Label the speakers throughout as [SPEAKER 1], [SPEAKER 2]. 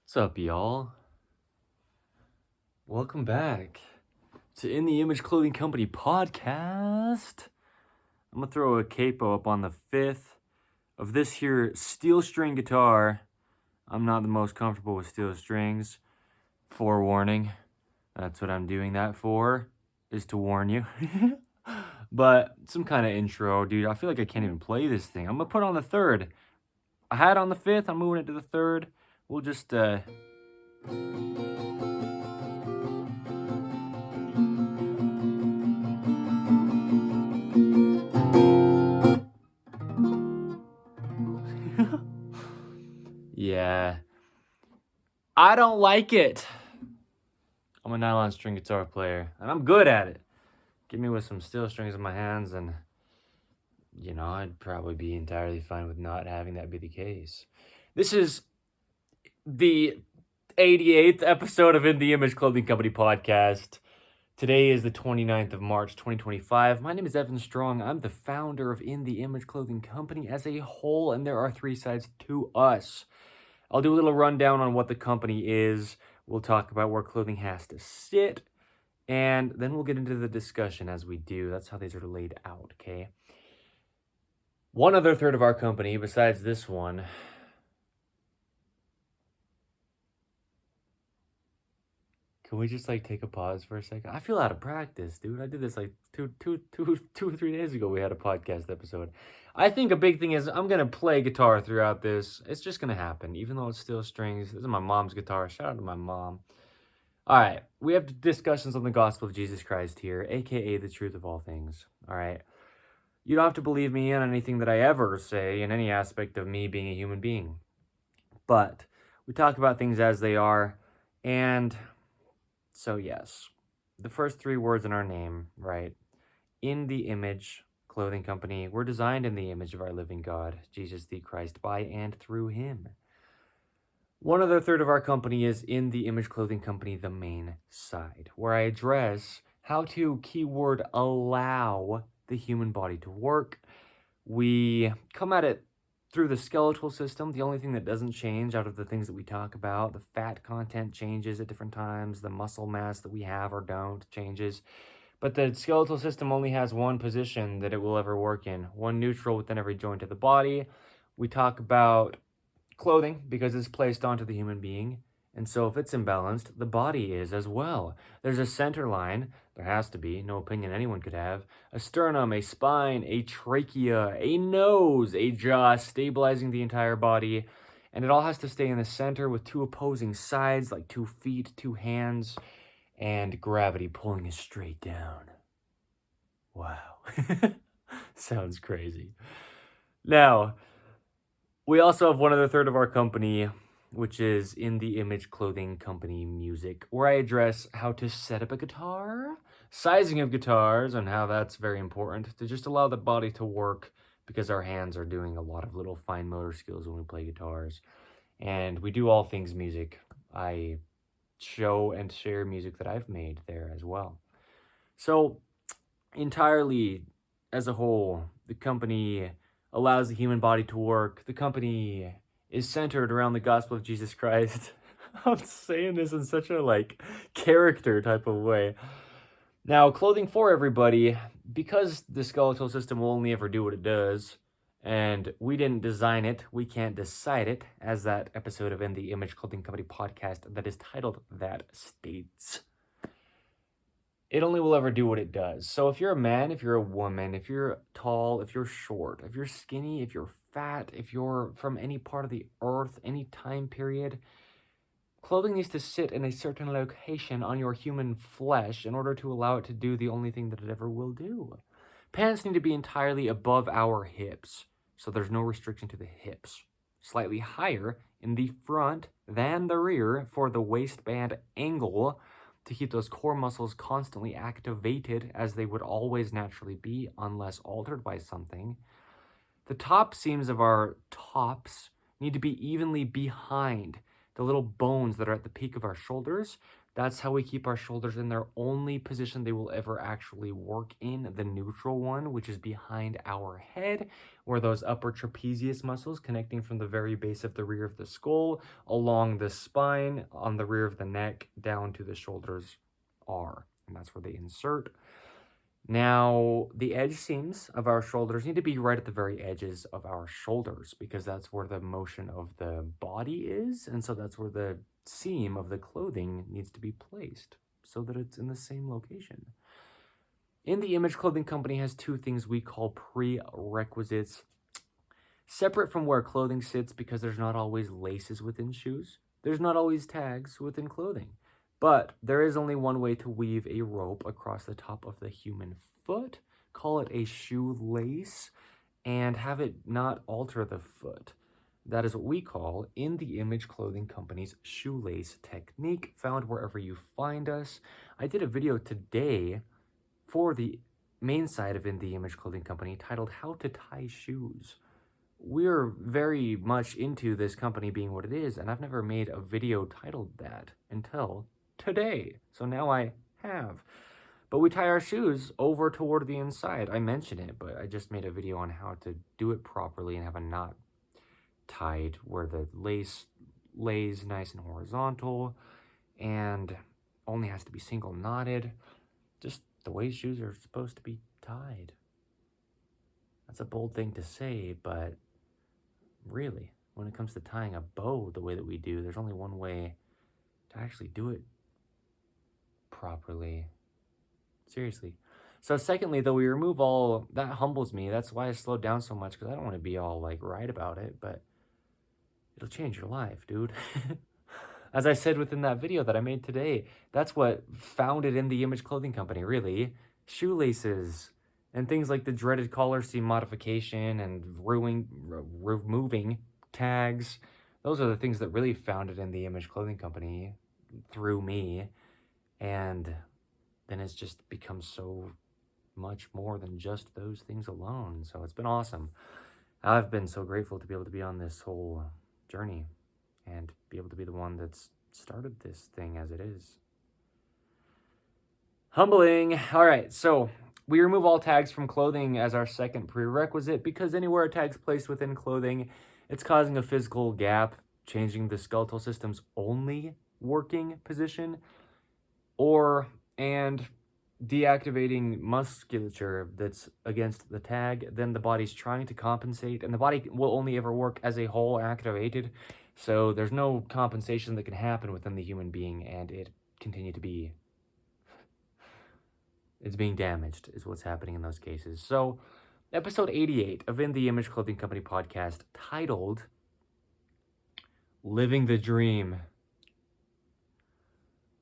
[SPEAKER 1] What's up, y'all? Welcome back to In the Image Clothing Company podcast. I'm gonna throw a capo up on the 5th of this here steel string guitar. I'm not the most comfortable with steel strings. Forewarning. That's what I'm doing that for, is to warn you. But some kind of intro, dude. I feel like I can't even play this thing. I'm gonna put on the 3rd. I had it on the 5th. I'm moving it to the 3rd. We'll just yeah. I don't like it. I'm a nylon string guitar player, and I'm good at it. Give me with some steel strings in my hands, and, I'd probably be entirely fine with not having that be the case. This is the 88th episode of In the Image Clothing Company podcast. Today is the 29th of March, 2025. My name is Evan Strong. I'm the founder of In the Image Clothing Company as a whole, and there are 3 sides to us. I'll do a little rundown on what the company is. We'll talk about where clothing has to sit, and then we'll get into the discussion as we do. That's how these are laid out, okay? One other third of our company, besides this one, can we just take a pause for a second? I feel out of practice, dude. I did this two or 3 days ago. We had a podcast episode. I think a big thing is I'm gonna play guitar throughout this. It's just gonna happen, even though it's steel strings. This is my mom's guitar. Shout out to my mom. All right, we have discussions on the gospel of Jesus Christ here, aka the truth of all things. All right, you don't have to believe me on anything that I ever say in any aspect of me being a human being, but we talk about things as they are, and so yes, the first 3 words in our name, right? In the Image Clothing Company, we're designed in the image of our living God, Jesus the Christ, by and through him. One other third of our company is In the Image Clothing Company, the main side, where I address how to, keyword, allow the human body to work. We come at it through the skeletal system. The only thing that doesn't change out of the things that we talk about, the fat content changes at different times, the muscle mass that we have or don't changes. But the skeletal system only has one position that it will ever work in, one neutral within every joint of the body. We talk about clothing because it's placed onto the human being. And so if it's imbalanced, the body is as well. There's a center line, there has to be, no opinion anyone could have, a sternum, a spine, a trachea, a nose, a jaw, stabilizing the entire body. And it all has to stay in the center with 2 opposing sides, like 2 feet, 2 hands, and gravity pulling us straight down. Wow. Sounds crazy. Now, we also have one other third of our company, which is In the Image Clothing Company Music, where I address how to set up a guitar, sizing of guitars, and how that's very important to just allow the body to work because our hands are doing a lot of little fine motor skills when we play guitars. And we do all things music. I show and share music that I've made there as well. So, entirely as a whole, the company allows the human body to work. The company is centered around the gospel of Jesus Christ. I'm saying this in such a character type of way. Now, clothing for everybody, because the skeletal system will only ever do what it does, and we didn't design it, we can't decide it, as that episode of In the Image Clothing Company podcast that is titled that states. It only will ever do what it does. So if you're a man, if you're a woman, if you're tall, if you're short, if you're skinny, if you're fat, if you're from any part of the earth, any time period, clothing needs to sit in a certain location on your human flesh in order to allow it to do the only thing that it ever will do. Pants need to be entirely above our hips, so there's no restriction to the hips. Slightly higher in the front than the rear for the waistband angle, to keep those core muscles constantly activated as they would always naturally be unless altered by something. The top seams of our tops need to be evenly behind the little bones that are at the peak of our shoulders. That's how we keep our shoulders in their only position they will ever actually work in, the neutral one, which is behind our head, where those upper trapezius muscles connecting from the very base of the rear of the skull, along the spine, on the rear of the neck, down to the shoulders are. And that's where they insert. Now, the edge seams of our shoulders need to be right at the very edges of our shoulders because that's where the motion of the body is. And so that's where the seam of the clothing needs to be placed so that it's in the same location. In the Image Clothing Company has two things we call prerequisites. Separate from where clothing sits because there's not always laces within shoes. There's not always tags within clothing. But there is only one way to weave a rope across the top of the human foot, call it a shoelace, and have it not alter the foot. That is what we call In the Image Clothing Company's shoelace technique, found wherever you find us. I did a video today for the main site of In the Image Clothing Company titled How to Tie Shoes. We're very much into this company being what it is, and I've never made a video titled that until today. So now I have. But we tie our shoes over toward the inside. I mentioned it, but I just made a video on how to do it properly and have a knot tied where the lace lays nice and horizontal and only has to be single knotted. Just the way shoes are supposed to be tied. That's a bold thing to say, but really, when it comes to tying a bow the way that we do, there's only one way to actually do it properly. Seriously. So secondly, though, we remove all, that humbles me. That's why I slowed down so much, because I don't want to be all like right about it, but it'll change your life, dude. As I said within that video that I made today, that's what founded In the Image Clothing Company, really. Shoelaces and things like the dreaded collar seam modification and removing tags. Those are the things that really founded In the Image Clothing Company through me. And then it's just become so much more than just those things alone. So it's been awesome. I've been so grateful to be able to be on this whole journey and be able to be the one that's started this thing as it is. Humbling. All right, so we remove all tags from clothing as our second prerequisite because anywhere a tag's placed within clothing, it's causing a physical gap, changing the skeletal system's only working position, and deactivating musculature that's against the tag. Then the body's trying to compensate, and the body will only ever work as a whole activated. So there's no compensation that can happen within the human being, and it continue to be. It's being damaged is what's happening in those cases. So episode 88 of In the Image Clothing Company podcast, titled Living the Dream.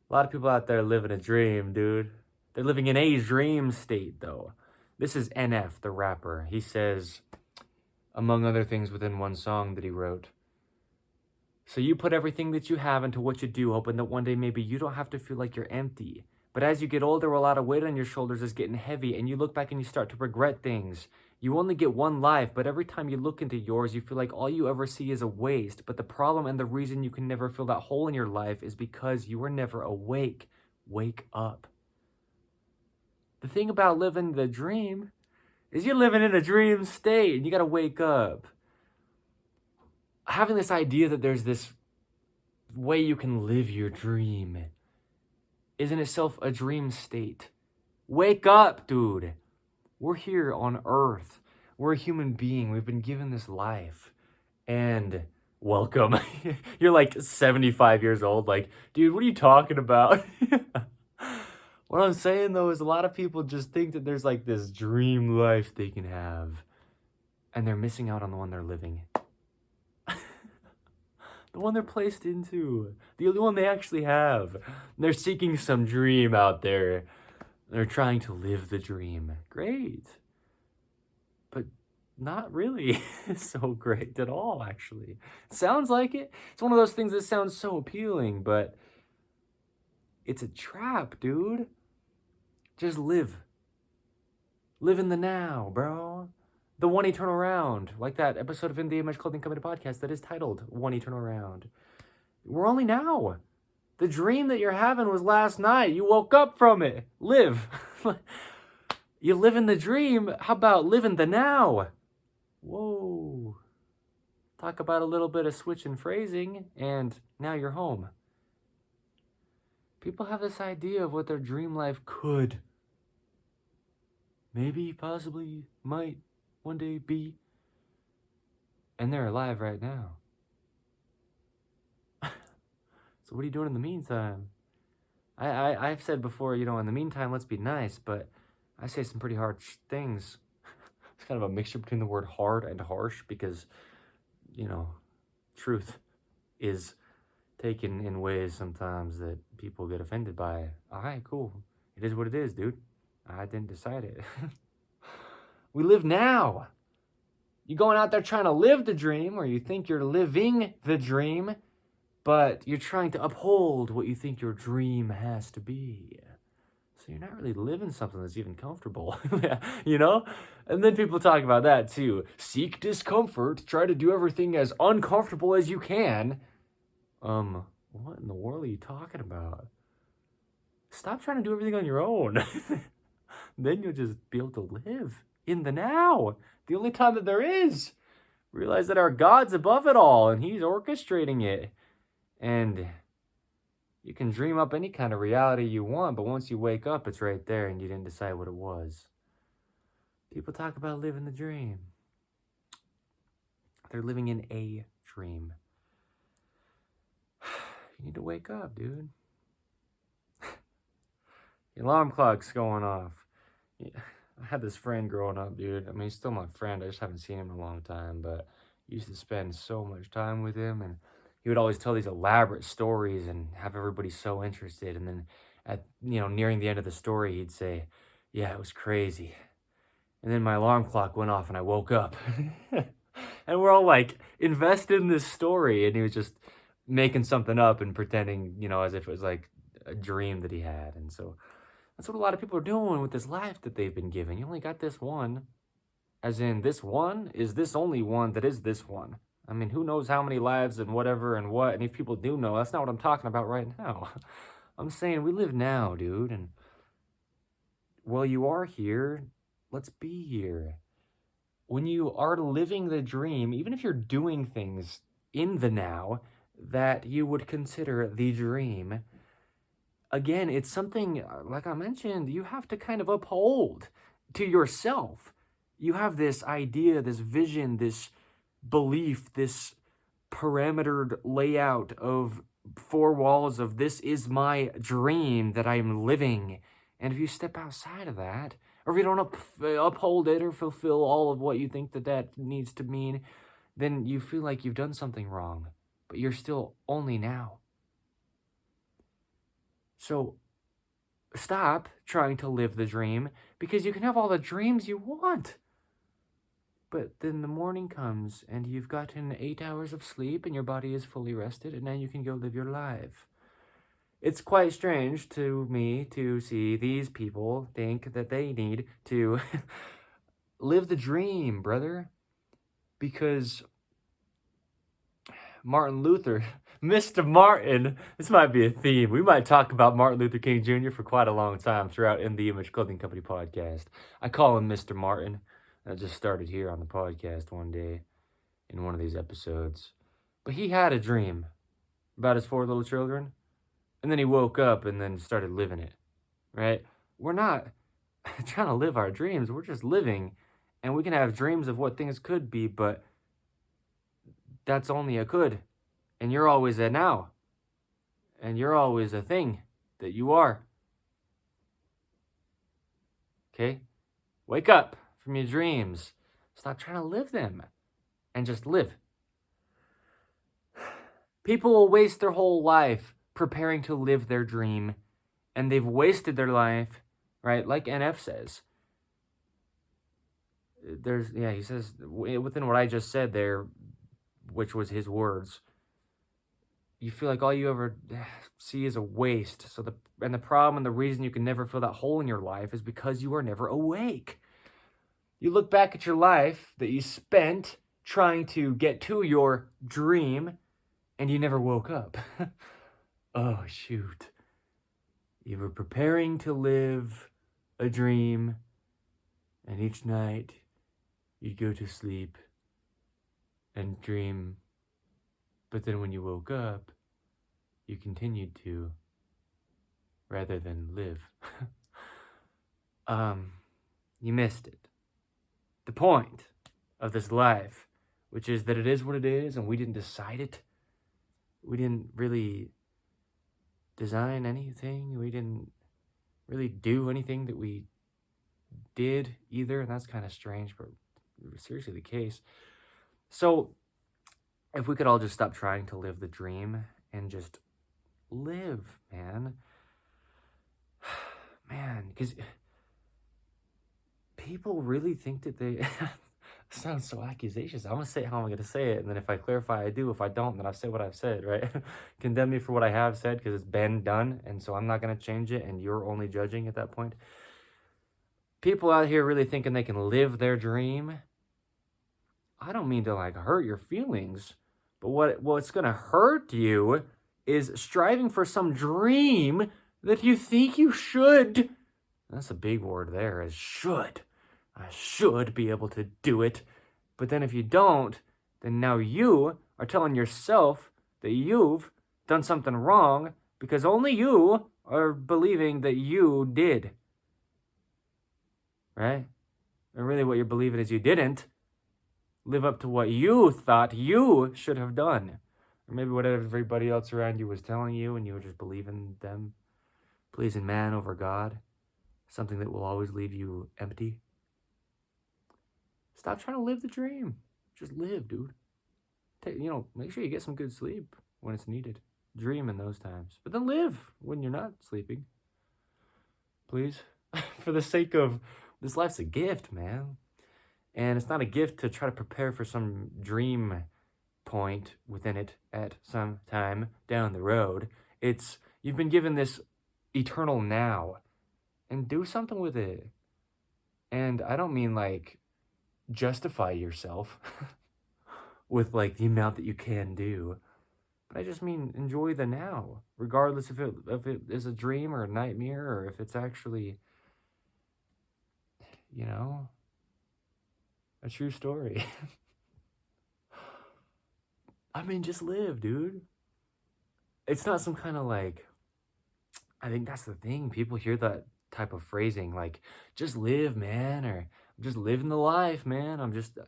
[SPEAKER 1] A lot of people out there living a dream, dude. They're living in a dream state, though. This is NF, the rapper. He says, among other things within one song that he wrote, so you put everything that you have into what you do, hoping that one day maybe you don't have to feel like you're empty. But as you get older, a lot of weight on your shoulders is getting heavy, and you look back and you start to regret things. You only get one life, but every time you look into yours, you feel like all you ever see is a waste. But the problem and the reason you can never fill that hole in your life is because you were never awake. Wake up. The thing about living the dream is you're living in a dream state, and you got to wake up. Having this idea that there's this way you can live your dream is in itself a dream state. Wake up, dude. We're here on Earth. We're a human being. We've been given this life. And welcome. You're like 75 years old. Like, dude, what are you talking about? What I'm saying, though, is a lot of people just think that there's like this dream life they can have. And they're missing out on the one they're living. The one they're placed into. The only one they actually have. They're seeking some dream out there. They're trying to live the dream. Great. But not really so great at all, actually. Sounds like it. It's one of those things that sounds so appealing, but it's a trap, dude. Just live. Live in the now, bro. The one eternal round, like that episode of In the Image Clothing Company podcast that is titled One Eternal Round. We're only now. The dream that you're having was last night. You woke up from it. Live. You live in the dream. How about living the now? Whoa. Talk about a little bit of switch in phrasing, and now you're home. People have this idea of what their dream life could, maybe, possibly, might one day be, and they're alive right now. So what are you doing in the meantime? I've said before, in the meantime, let's be nice, but I say some pretty harsh things. It's kind of a mixture between the word hard and harsh because, truth is taken in ways sometimes that people get offended by. All right, cool. It is what it is, dude. I didn't decide it. We live now. You going out there trying to live the dream, or you think you're living the dream, but you're trying to uphold what you think your dream has to be. So you're not really living something that's even comfortable, And then people talk about that too. Seek discomfort, try to do everything as uncomfortable as you can. What in the world are you talking about? Stop trying to do everything on your own. Then you'll just be able to live in the now, the only time that there is. Realize that our God's above it all, and He's orchestrating it. And you can dream up any kind of reality you want, but once you wake up, it's right there, and you didn't decide what it was. People talk about living the dream. They're living in a dream. You need to wake up, dude. The alarm clock's going off. Yeah. I had this friend growing up, dude. I mean, he's still my friend. I just haven't seen him in a long time, but I used to spend so much time with him, and he would always tell these elaborate stories and have everybody so interested. And then nearing the end of the story, he'd say, yeah, it was crazy. And then my alarm clock went off and I woke up. And we're all like invested in this story, and he was just making something up and pretending, as if it was like a dream that he had. And so that's what a lot of people are doing with this life that they've been given. You only got this one. As in, this one is this only one that is this one. I mean, who knows how many lives and whatever and what. And if people do know, that's not what I'm talking about right now. I'm saying we live now, dude. And while you are here, let's be here. When you are living the dream, even if you're doing things in the now that you would consider the dream, again, it's something, like I mentioned, you have to kind of uphold to yourself. You have this idea, this vision, this belief, this parametered layout of 4 walls of this is my dream that I'm living. And if you step outside of that, or if you don't uphold it or fulfill all of what you think that needs to mean, then you feel like you've done something wrong, but you're still only now. So stop trying to live the dream, because you can have all the dreams you want. But then the morning comes and you've gotten 8 hours of sleep and your body is fully rested, and now you can go live your life. It's quite strange to me to see these people think that they need to live the dream, brother. Because Martin Luther, Mr. Martin, this might be a theme. We might talk about Martin Luther King Jr. for quite a long time throughout In the Image Clothing Company podcast. I call him Mr. Martin. I just started here on the podcast one day in one of these episodes. But he had a dream about his 4 little children. And then he woke up and then started living it, right? We're not trying to live our dreams. We're just living. And we can have dreams of what things could be, but that's only a could. And you're always a now. And you're always a thing that you are. Okay? Wake up from your dreams. Stop trying to live them. And just live. People will waste their whole life preparing to live their dream, and they've wasted their life, right? Like NF says. He says, within what I just said there, which was his words, you feel like all you ever see is a waste. So the problem and the reason you can never fill that hole in your life is because you are never awake. You look back at your life that you spent trying to get to your dream, and you never woke up. oh, shoot. You were preparing to live a dream, and each night you'd go to sleep and dream, but then when you woke up, you continued to, rather than live. You missed it. The point of this life, which is that it is what it is, and we didn't decide it. We didn't really design anything. We didn't really do anything that we did either, and that's kind of strange, but seriously the case. So if we could all just stop trying to live the dream and just live, man. Man, because people really think that they... sounds so accusations. I'm going to say it how I'm going to say it, and then if I clarify, I do. If I don't, then I've said what I've said, right? Condemn me for what I have said, because it's been done, and so I'm not going to change it, and you're only judging at that point. People out here really thinking they can live their dream. I don't mean to, like, hurt your feelings, but what's going to hurt you is striving for some dream that you think you should. That's a big word there, is should. I should be able to do it. But then if you don't, then now you are telling yourself that you've done something wrong because only you are believing that you did. Right? And really what you're believing is you didn't live up to what you thought you should have done. Or maybe what everybody else around you was telling you and you were just believing them, pleasing man over God. Something that will always leave you empty. Stop trying to live the dream. Just live, dude. Make sure you get some good sleep when it's needed. Dream in those times. But then live when you're not sleeping. Please. For the sake of... this life's a gift, man. And it's not a gift to try to prepare for some dream point within it at some time down the road. It's... you've been given this eternal now. And do something with it. And I don't mean, like... justify yourself with like the amount that you can do, but I just mean enjoy the now, regardless if it is a dream or a nightmare or if it's actually, a true story. I mean, just live, dude. It's not some kind of like, I think that's the thing. People hear that type of phrasing, like, just live, man, or I'm just living the life, man. I'm just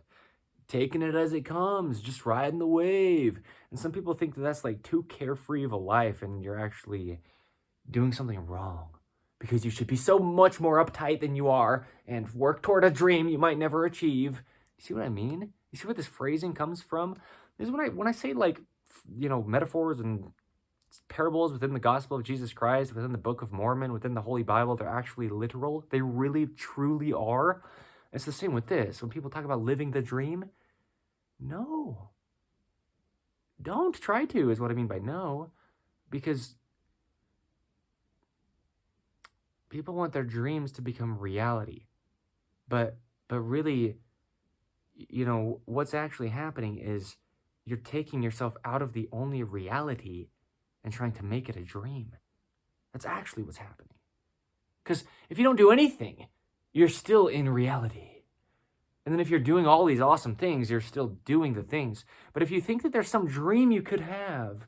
[SPEAKER 1] taking it as it comes, just riding the wave. And some people think that that's like too carefree of a life and you're actually doing something wrong because you should be so much more uptight than you are and work toward a dream you might never achieve. You see what I mean? You see where this phrasing comes from? This is when I say like, metaphors and parables within the gospel of Jesus Christ, within the Book of Mormon, within the Holy Bible, they're actually literal. They really, truly are. It's the same with this. When people talk about living the dream, no. Don't try to, is what I mean by no. Because people want their dreams to become reality. But really, what's actually happening is you're taking yourself out of the only reality and trying to make it a dream. That's actually what's happening. Because if you don't do anything, you're still in reality. And then if you're doing all these awesome things, you're still doing the things. But if you think that there's some dream you could have,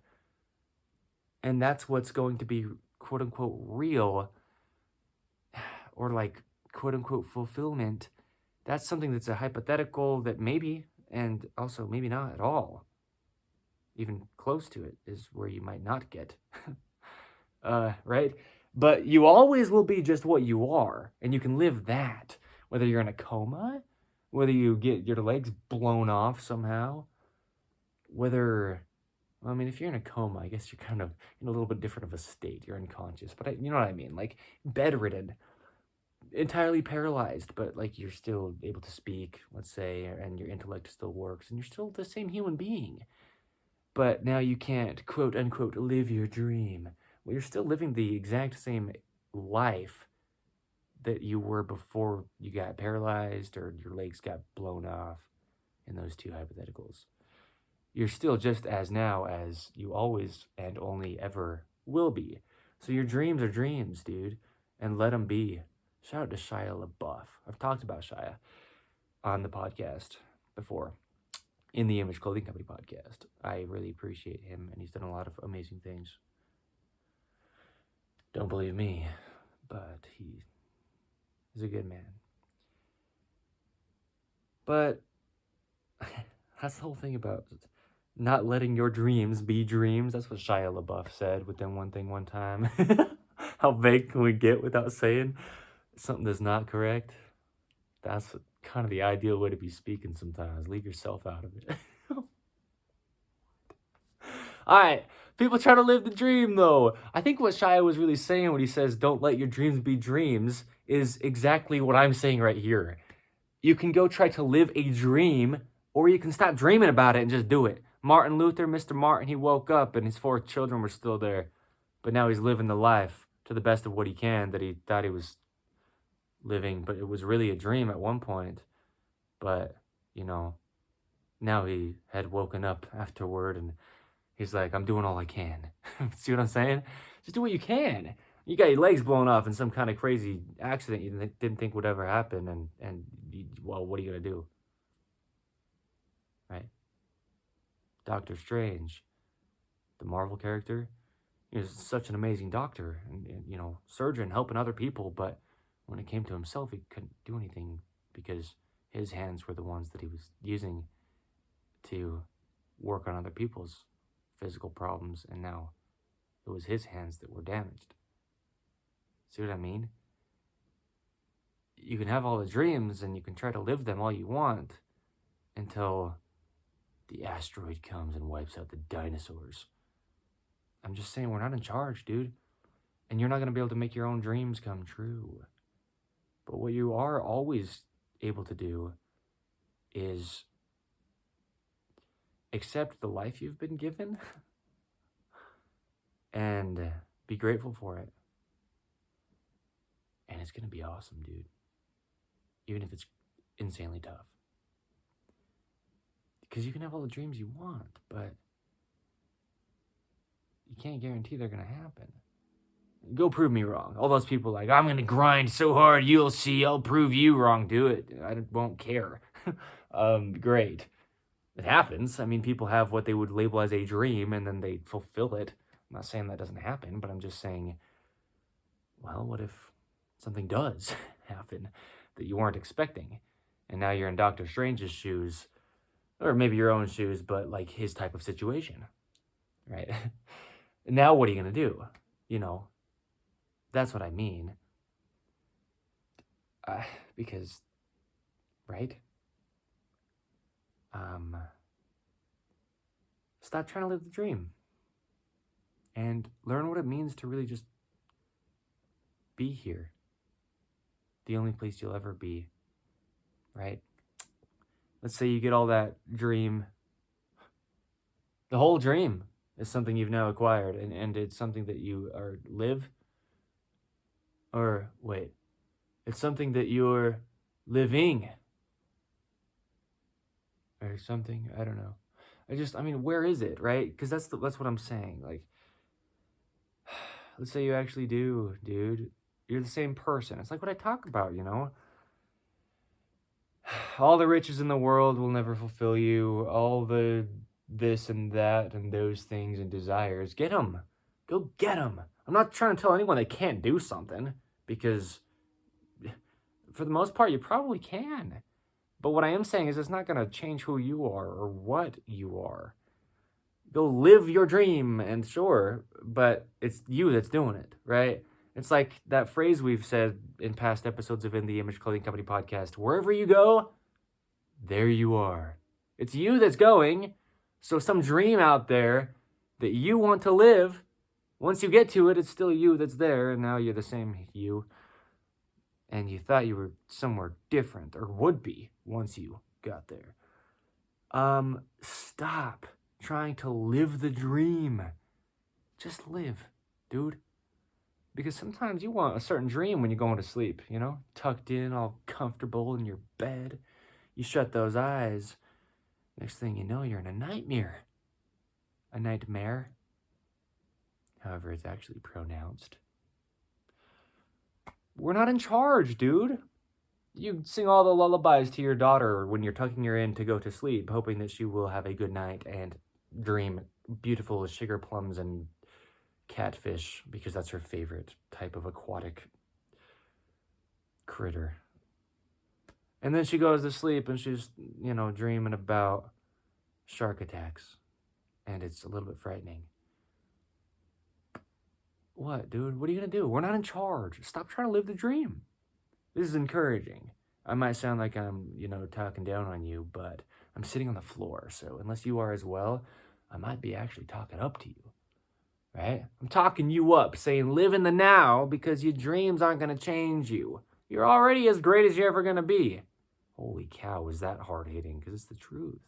[SPEAKER 1] and that's what's going to be quote unquote real, or like quote unquote fulfillment, that's something that's a hypothetical that maybe, and also maybe not at all, even close to it, is where you might not get. Right? But you always will be just what you are, and you can live that, whether you're in a coma, whether you get your legs blown off somehow, whether, if you're in a coma, I guess you're kind of in a little bit different of a state. You're unconscious, but you know what I mean? Like bedridden, entirely paralyzed, but like you're still able to speak, let's say, and your intellect still works, and you're still the same human being. But now you can't, quote unquote, live your dream. Well, you're still living the exact same life that you were before you got paralyzed or your legs got blown off in those two hypotheticals. You're still just as now as you always and only ever will be. So your dreams are dreams, dude, and let them be. Shout out to Shia LaBeouf. I've talked about Shia on the podcast before, in the Image Clothing Company podcast. I really appreciate him, and he's done a lot of amazing things. Don't believe me, but he's a good man. But that's the whole thing about not letting your dreams be dreams. That's what Shia LaBeouf said within One Thing One Time. How vague can we get without saying something that's not correct? That's kind of the ideal way to be speaking sometimes. Leave yourself out of it. All right, people try to live the dream, though. I think what Shia was really saying when he says, don't let your dreams be dreams, is exactly what I'm saying right here. You can go try to live a dream, or you can stop dreaming about it and just do it. Martin Luther, Mr. Martin, he woke up and his 4 children were still there. But now he's living the life to the best of what he can that he thought he was living. But it was really a dream at one point. But, you know, now he had woken up afterward and he's like, I'm doing all I can. See what I'm saying? Just do what you can. You got your legs blown off in some kind of crazy accident you didn't think would ever happen. And well, what are you going to do? Right? Doctor Strange, the Marvel character, is such an amazing doctor and, you know, surgeon helping other people. But when it came to himself, he couldn't do anything because his hands were the ones that he was using to work on other people's physical problems. And now it was his hands that were damaged. See what I mean? You can have all the dreams and you can try to live them all you want until the asteroid comes and wipes out the dinosaurs. I'm just saying, we're not in charge, dude. And you're not going to be able to make your own dreams come true. But what you are always able to do is accept the life you've been given and be grateful for it. And it's going to be awesome, dude. Even if it's insanely tough. Because you can have all the dreams you want, but you can't guarantee they're going to happen. Go prove me wrong. All those people like, I'm going to grind so hard, you'll see, I'll prove you wrong. Do it. I won't care. Great. It happens. I mean, people have what they would label as a dream, and then they fulfill it. I'm not saying that doesn't happen, but I'm just saying, well, what if something does happen that you weren't expecting? And now you're in Doctor Strange's shoes, or maybe your own shoes, but like his type of situation, right? Now what are you going to do? You know, that's what I mean. Because, right? Stop trying to live the dream and learn what it means to really just be here. The only place you'll ever be, right? Let's say you get all that dream. The whole dream is something you've now acquired, and it's something that you live. Or wait, it's something that you're living. Or something, I don't know. I mean, where is it, right? Because that's what I'm saying. Like, let's say you actually do, dude. You're the same person. It's like what I talk about, you know? All the riches in the world will never fulfill you. All the this and that and those things and desires. Get them. Go get them. I'm not trying to tell anyone they can't do something, because for the most part, you probably can. But what I am saying is it's not going to change who you are or what you are. Go live your dream, and sure, but it's you that's doing it, right? It's like that phrase we've said in past episodes of In the Image Clothing Company podcast, wherever you go, there you are. It's you that's going. So some dream out there that you want to live, once you get to it, it's still you that's there, and now you're the same you. And you thought you were somewhere different, or would be, once you got there. Stop trying to live the dream. Just live, dude. Because sometimes you want a certain dream when you're going to sleep, you know? Tucked in, all comfortable in your bed. You shut those eyes. Next thing you know, you're in a nightmare. A nightmare. however it's actually pronounced. We're not in charge, dude. You sing all the lullabies to your daughter when you're tucking her in to go to sleep, hoping that she will have a good night and dream beautiful sugar plums and catfish, because that's her favorite type of aquatic critter. And then she goes to sleep and she's, dreaming about shark attacks. And it's a little bit frightening. What, dude? What are you going to do? We're not in charge. Stop trying to live the dream. This is encouraging. I might sound like I'm, talking down on you, but I'm sitting on the floor. So unless you are as well, I might be actually talking up to you, right? I'm talking you up, saying live in the now, because your dreams aren't going to change you. You're already as great as you're ever going to be. Holy cow, is that hard-hitting? Because it's the truth.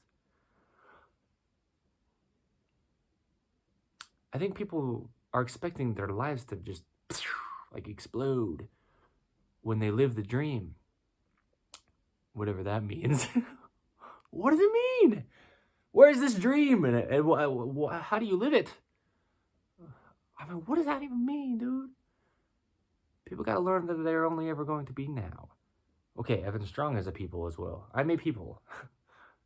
[SPEAKER 1] I think people are expecting their lives to just explode when they live the dream. Whatever that means. What does it mean? Where's this dream? And how do you live it? I mean, what does that even mean, dude? People got to learn that they're only ever going to be now. Okay, Evan Strong is a people as well. I'm a people.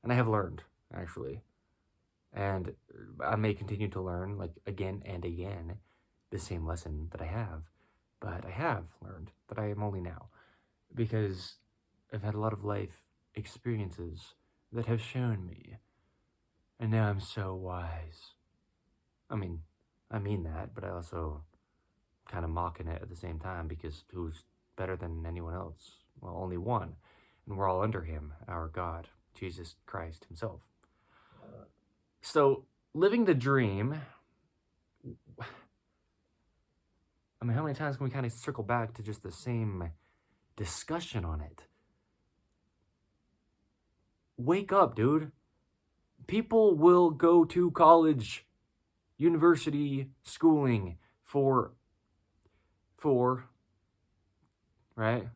[SPEAKER 1] And I have learned, actually. And I may continue to learn, again and again, the same lesson that I have. But I have learned that I am only now. Because I've had a lot of life experiences that have shown me. And now I'm so wise. I mean that, but I also kind of mocking it at the same time, because who's better than anyone else? Well, only one. And we're all under him, our God, Jesus Christ himself. So, living the dream, I mean, how many times can we kind of circle back to just the same discussion on it? Wake up, dude. People will go to college, university, schooling for, right?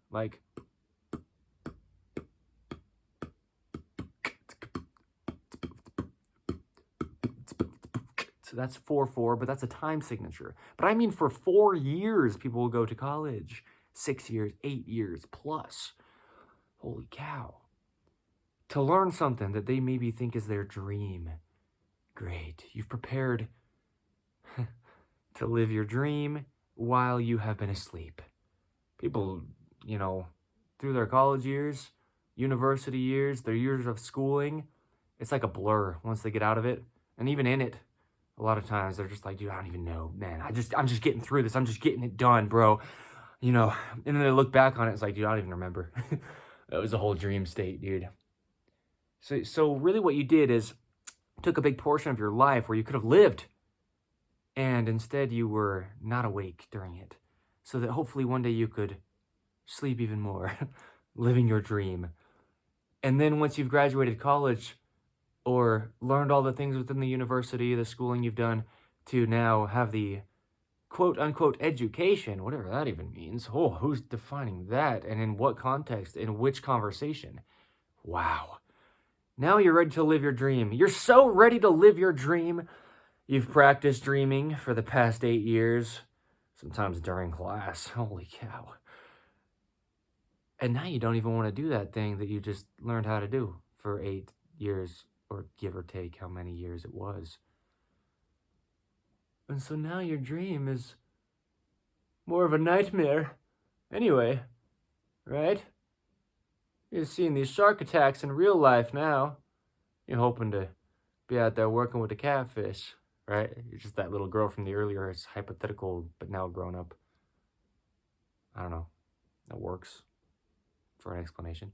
[SPEAKER 1] So that's 4-4, but that's a time signature. But I mean, for 4 years, people will go to college. 6 years, 8 years plus. Holy cow. To learn something that they maybe think is their dream. Great. You've prepared to live your dream while you have been asleep. People, through their college years, university years, their years of schooling, it's like a blur once they get out of it. And even in it, a lot of times they're just like, dude, I don't even know, man. I'm just getting through this. I'm just getting it done, bro. And then they look back on it. It's like, dude, I don't even remember. That was a whole dream state, dude. So really what you did is took a big portion of your life where you could have lived, and instead you were not awake during it, so that hopefully one day you could sleep even more, living your dream. And then once you've graduated college or learned all the things within the university, the schooling you've done, to now have the quote-unquote education, whatever that even means. Oh, who's defining that? And in what context? In which conversation? Wow. Now you're ready to live your dream. You're so ready to live your dream. You've practiced dreaming for the past 8 years, sometimes during class. Holy cow. And now you don't even want to do that thing that you just learned how to do for 8 years, or give or take how many years it was. And so now your dream is more of a nightmare. Anyway, right? You're seeing these shark attacks in real life now. You're hoping to be out there working with the catfish, right? You're just that little girl from the earlier, it's hypothetical, but now grown up. I don't know. That works for an explanation.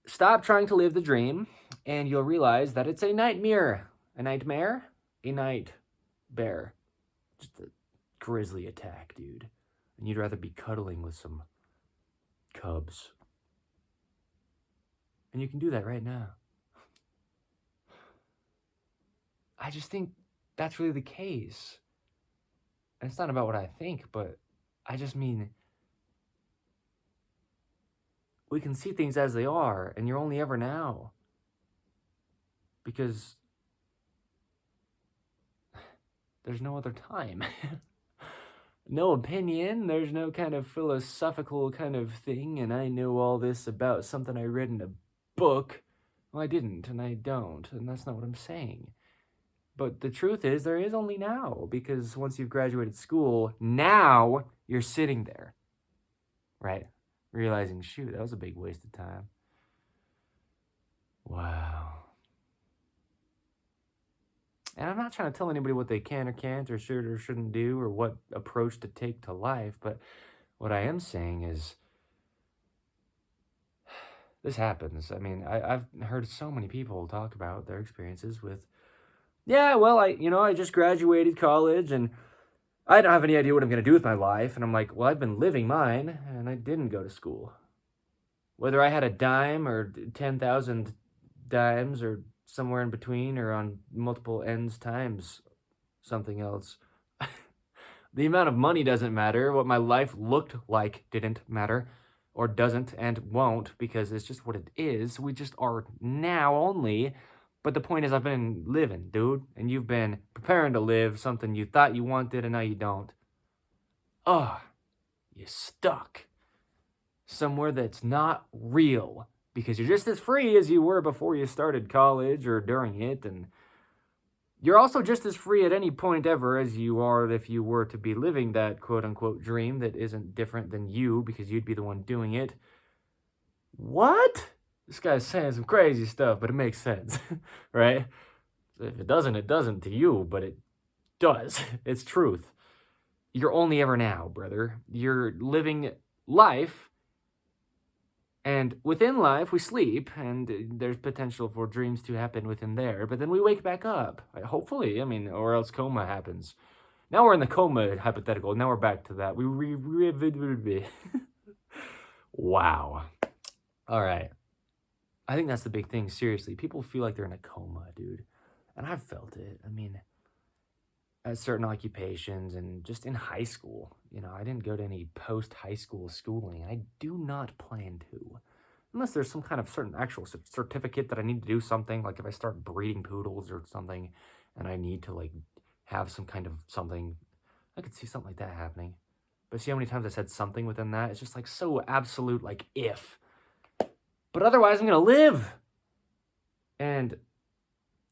[SPEAKER 1] Stop trying to live the dream, and you'll realize that it's a nightmare. A nightmare? A night bear. Just a grizzly attack, dude. And you'd rather be cuddling with some cubs. And you can do that right now. I just think that's really the case. And it's not about what I think, but I just mean we can see things as they are, and you're only ever now. Because there's no other time. No opinion, there's no kind of philosophical kind of thing, and I know all this about something I read in a book. Well, I didn't, and I don't, and that's not what I'm saying. But the truth is, there is only now, because once you've graduated school, now you're sitting there, right? Realizing, shoot, that was a big waste of time. Wow. And I'm not trying to tell anybody what they can or can't or should or shouldn't do or what approach to take to life, but what I am saying is this happens. I mean, I've heard so many people talk about their experiences with, yeah, well, I just graduated college and I don't have any idea what I'm going to do with my life. And I'm like, well, I've been living mine and I didn't go to school. Whether I had a dime or 10,000 dimes or somewhere in between or on multiple ends times something else. The amount of money doesn't matter. What my life looked like didn't matter or doesn't and won't because it's just what it is. We just are now only. But the point is I've been living, dude, and you've been preparing to live something you thought you wanted and now you don't. Oh, you're stuck somewhere that's not real because you're just as free as you were before you started college or during it, and you're also just as free at any point ever as you are if you were to be living that quote-unquote dream that isn't different than you because you'd be the one doing it. What? This guy's saying some crazy stuff, but it makes sense, right? If it doesn't, it doesn't to you, but it does. It's truth. You're only ever now, brother. You're living life, and within life, we sleep, and there's potential for dreams to happen within there, but then we wake back up. Hopefully, or else coma happens. Now we're in the coma hypothetical. Now we're back to that. Wow. All right. I think that's the big thing, seriously. People feel like they're in a coma, dude. And I've felt it. At certain occupations and just in high school. I didn't go to any post-high school schooling. I do not plan to. Unless there's some kind of certain actual certificate that I need to do something. Like if I start breeding poodles or something and I need to have some kind of something. I could see something like that happening. But see how many times I said something within that? It's just so absolute if. But otherwise I'm going to live. And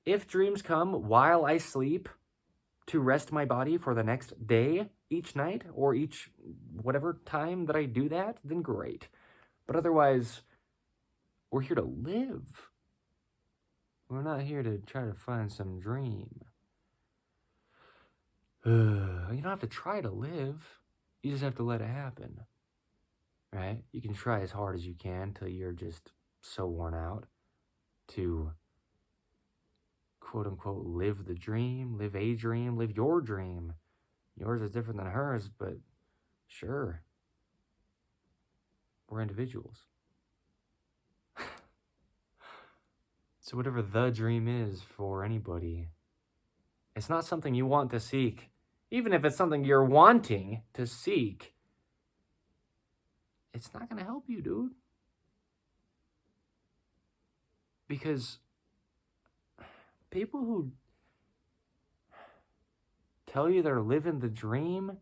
[SPEAKER 1] if dreams come while I sleep, to rest my body for the next day, each night, or each whatever time that I do that, then great. But otherwise, we're here to live. We're not here to try to find some dream. You don't have to try to live. You just have to let it happen. Right? You can try as hard as you can till you're just so worn out to quote-unquote live the dream, live a dream, live your dream. Yours is different than hers, but sure. We're individuals. So whatever the dream is for anybody, it's not something you want to seek. Even if it's something you're wanting to seek, it's not going to help you, dude. Because people who tell you they're living the dream,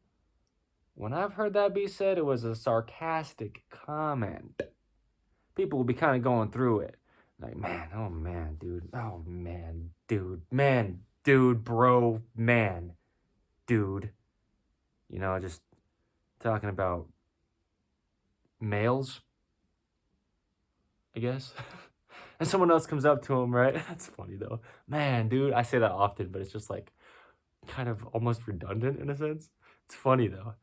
[SPEAKER 1] when I've heard that be said, it was a sarcastic comment. People will be kind of going through it. Like, man, oh man, dude, oh man, dude, man, dude, bro, man, dude. Just talking about males, I guess. And someone else comes up to him, right? That's funny, though. Man, dude, I say that often, but it's just kind of almost redundant in a sense. It's funny, though.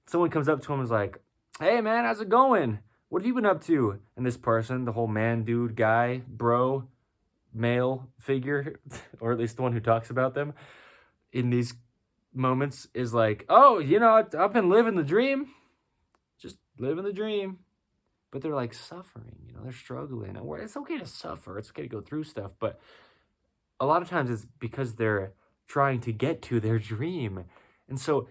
[SPEAKER 1] Someone comes up to him and is like, hey, man, how's it going? What have you been up to? And this person, the whole man, dude, guy, bro, male figure, or at least the one who talks about them in these moments is like, oh, I've been living the dream. Just living the dream. But they're suffering, they're struggling. And it's okay to suffer. It's okay to go through stuff. But a lot of times it's because they're trying to get to their dream. And so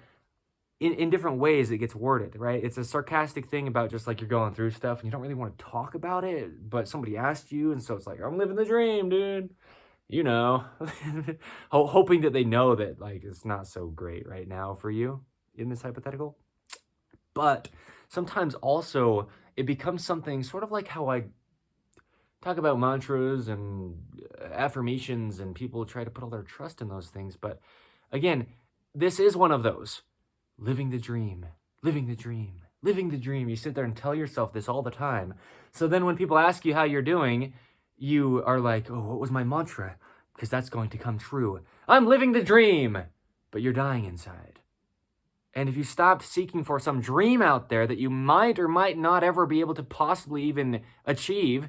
[SPEAKER 1] in different ways it gets worded, right? It's a sarcastic thing about just you're going through stuff and you don't really want to talk about it, but somebody asked you. And so it's I'm living the dream, dude. you know, hoping that they know that like it's not so great right now for you in this hypothetical. But sometimes also it becomes something sort of like how I talk about mantras and affirmations, and people try to put all their trust in those things. But again, this is one of those living the dream, living the dream, living the dream. You sit there and tell yourself this all the time. So then when people ask you how you're doing, you are like, oh, what was my mantra? Because that's going to come true. I'm living the dream, but you're dying inside. And if you stopped seeking for some dream out there that you might or might not ever be able to possibly even achieve,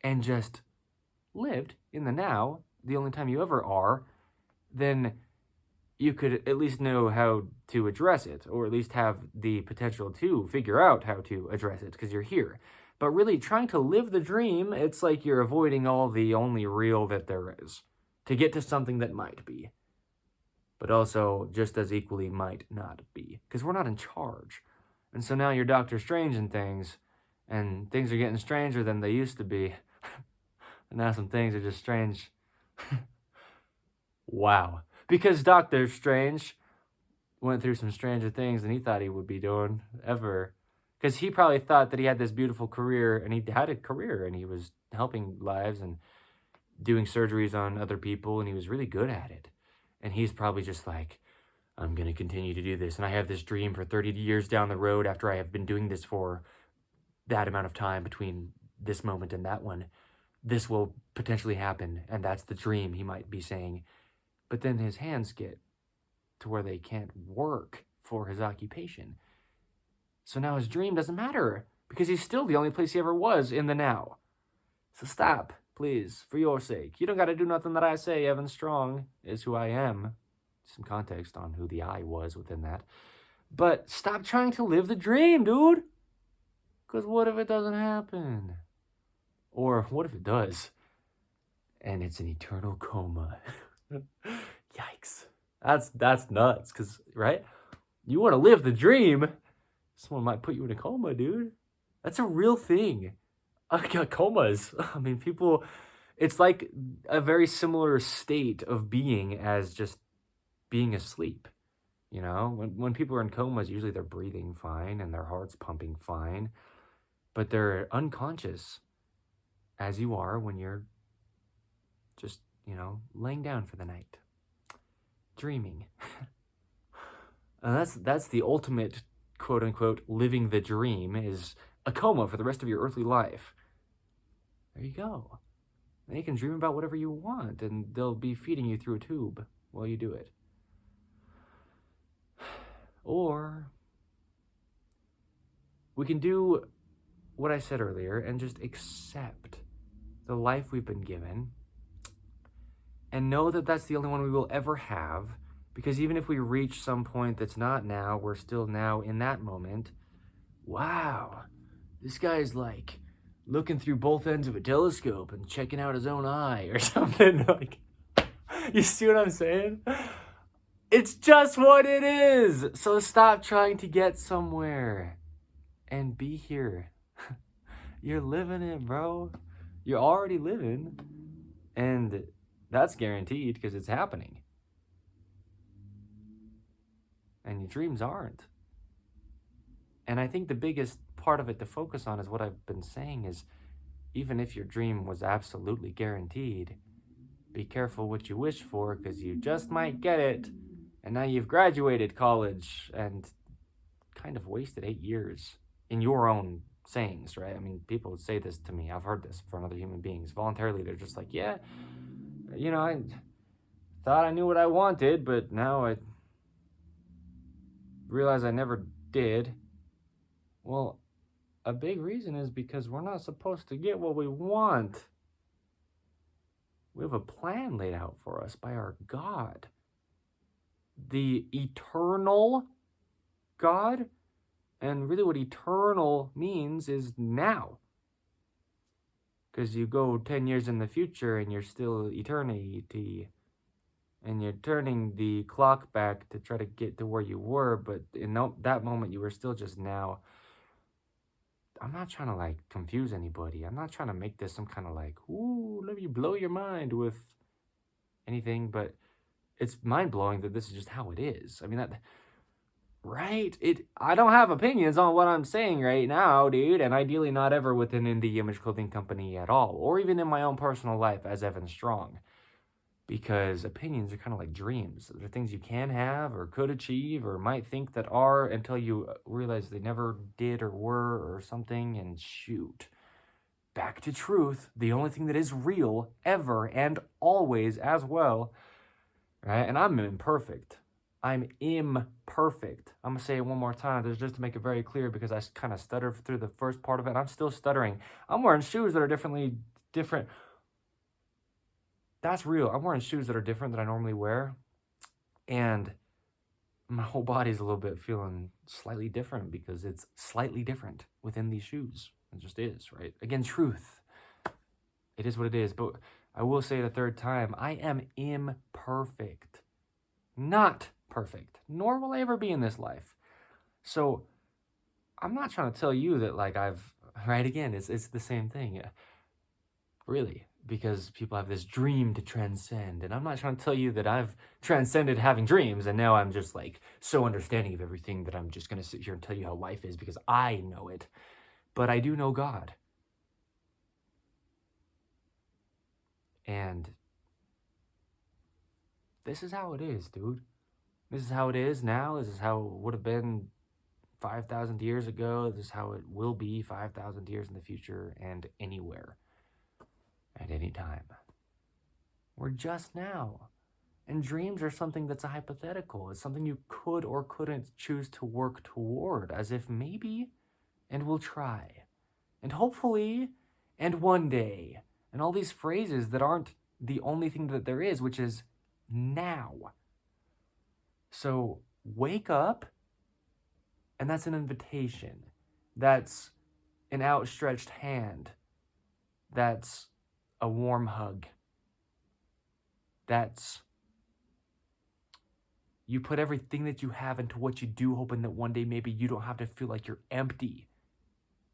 [SPEAKER 1] and just lived in the now, the only time you ever are, then you could at least know how to address it, or at least have the potential to figure out how to address it, because you're here. But really, trying to live the dream, it's like you're avoiding all the only real that there is to get to something that might be, but also just as equally might not be, because we're not in charge. And so now you're Doctor Strange and things are getting stranger than they used to be. And now some things are just strange. Wow. Because Doctor Strange went through some stranger things than he thought he would be doing ever. Because he probably thought that he had this beautiful career, and he had a career, and he was helping lives and doing surgeries on other people, and he was really good at it. And he's probably just like, I'm going to continue to do this. And I have this dream for 30 years down the road after I have been doing this for that amount of time between this moment and that one. This will potentially happen, and that's the dream, he might be saying. But then his hands get to where they can't work for his occupation. So now his dream doesn't matter, because he's still the only place he ever was, in the now. So stop, please, for your sake. You don't got to do nothing that I say. Evan Strong is who I am. Some context on who the I was within that. But stop trying to live the dream, dude. Because what if it doesn't happen? Or what if it does? And it's an eternal coma. Yikes. That's nuts, because, right? You want to live the dream, someone might put you in a coma, dude. That's a real thing. Comas. I mean, people, it's like a very similar state of being as just being asleep. You know, when people are in comas, usually they're breathing fine and their heart's pumping fine, but they're unconscious, as you are when you're just, laying down for the night, dreaming. And that's the ultimate, quote unquote, living the dream, is a coma for the rest of your earthly life. There you go. And you can dream about whatever you want, and they'll be feeding you through a tube while you do it. Or we can do what I said earlier and just accept the life we've been given and know that that's the only one we will ever have, because even if we reach some point that's not now, we're still now in that moment. Wow, this guy's like looking through both ends of a telescope and checking out his own eye or something. Like, you see what I'm saying? It's just what it is. So stop trying to get somewhere and be here. You're living it, bro. You're already living, and that's guaranteed because it's happening. And your dreams aren't. And I think the biggest part of it to focus on is what I've been saying is, even if your dream was absolutely guaranteed, be careful what you wish for, because you just might get it. And now you've graduated college and kind of wasted 8 years in your own sayings, right? I mean, people say this to me. I've heard this from other human beings. Voluntarily, they're just like, yeah, I thought I knew what I wanted, but now I realize I never did. Well, a big reason is because we're not supposed to get what we want. We have a plan laid out for us by our God, the eternal God. And really what eternal means is now. Because you go 10 years in the future and you're still eternity. And you're turning the clock back to try to get to where you were, but in that moment you were still just now. I'm not trying to confuse anybody. I'm not trying to make this some kind of ooh, let me blow your mind with anything, but it's mind-blowing that this is just how it is. I mean, that, right? I don't have opinions on what I'm saying right now, dude, and ideally not ever within the Image Clothing Company at all, or even in my own personal life as Evan Strong. Because opinions are kind of like dreams. They're things you can have or could achieve or might think that are until you realize they never did or were or something, and shoot. Back to truth, the only thing that is real ever and always as well, right? And I'm imperfect. I'm imperfect. I'm going to say it one more time. There's just to make it very clear because I kind of stuttered through the first part of it. I'm still stuttering. I'm wearing shoes that are different. That's real. I'm wearing shoes that are different than I normally wear. And my whole body's a little bit feeling slightly different because it's slightly different within these shoes. It just is, right? Again, truth. It is what it is. But I will say it a third time. I am imperfect. Not perfect. Nor will I ever be in this life. So I'm not trying to tell you that like right again, it's the same thing. Really. Because people have this dream to transcend. And I'm not trying to tell you that I've transcended having dreams and now I'm just like so understanding of everything that I'm just going to sit here and tell you how life is because I know it. But I do know God. And this is how it is, dude. This is how it is now. This is how it would have been 5,000 years ago. This is how it will be 5,000 years in the future and anywhere. At any time. We're just now. And dreams are something that's a hypothetical. It's something you could or couldn't choose to work toward, as if maybe, and we'll try, and hopefully, and one day, and all these phrases that aren't the only thing that there is, which is now. So wake up, and that's an invitation. That's an outstretched hand. That's a warm hug. That's you put everything that you have into what you do, hoping that one day maybe you don't have to feel like you're empty.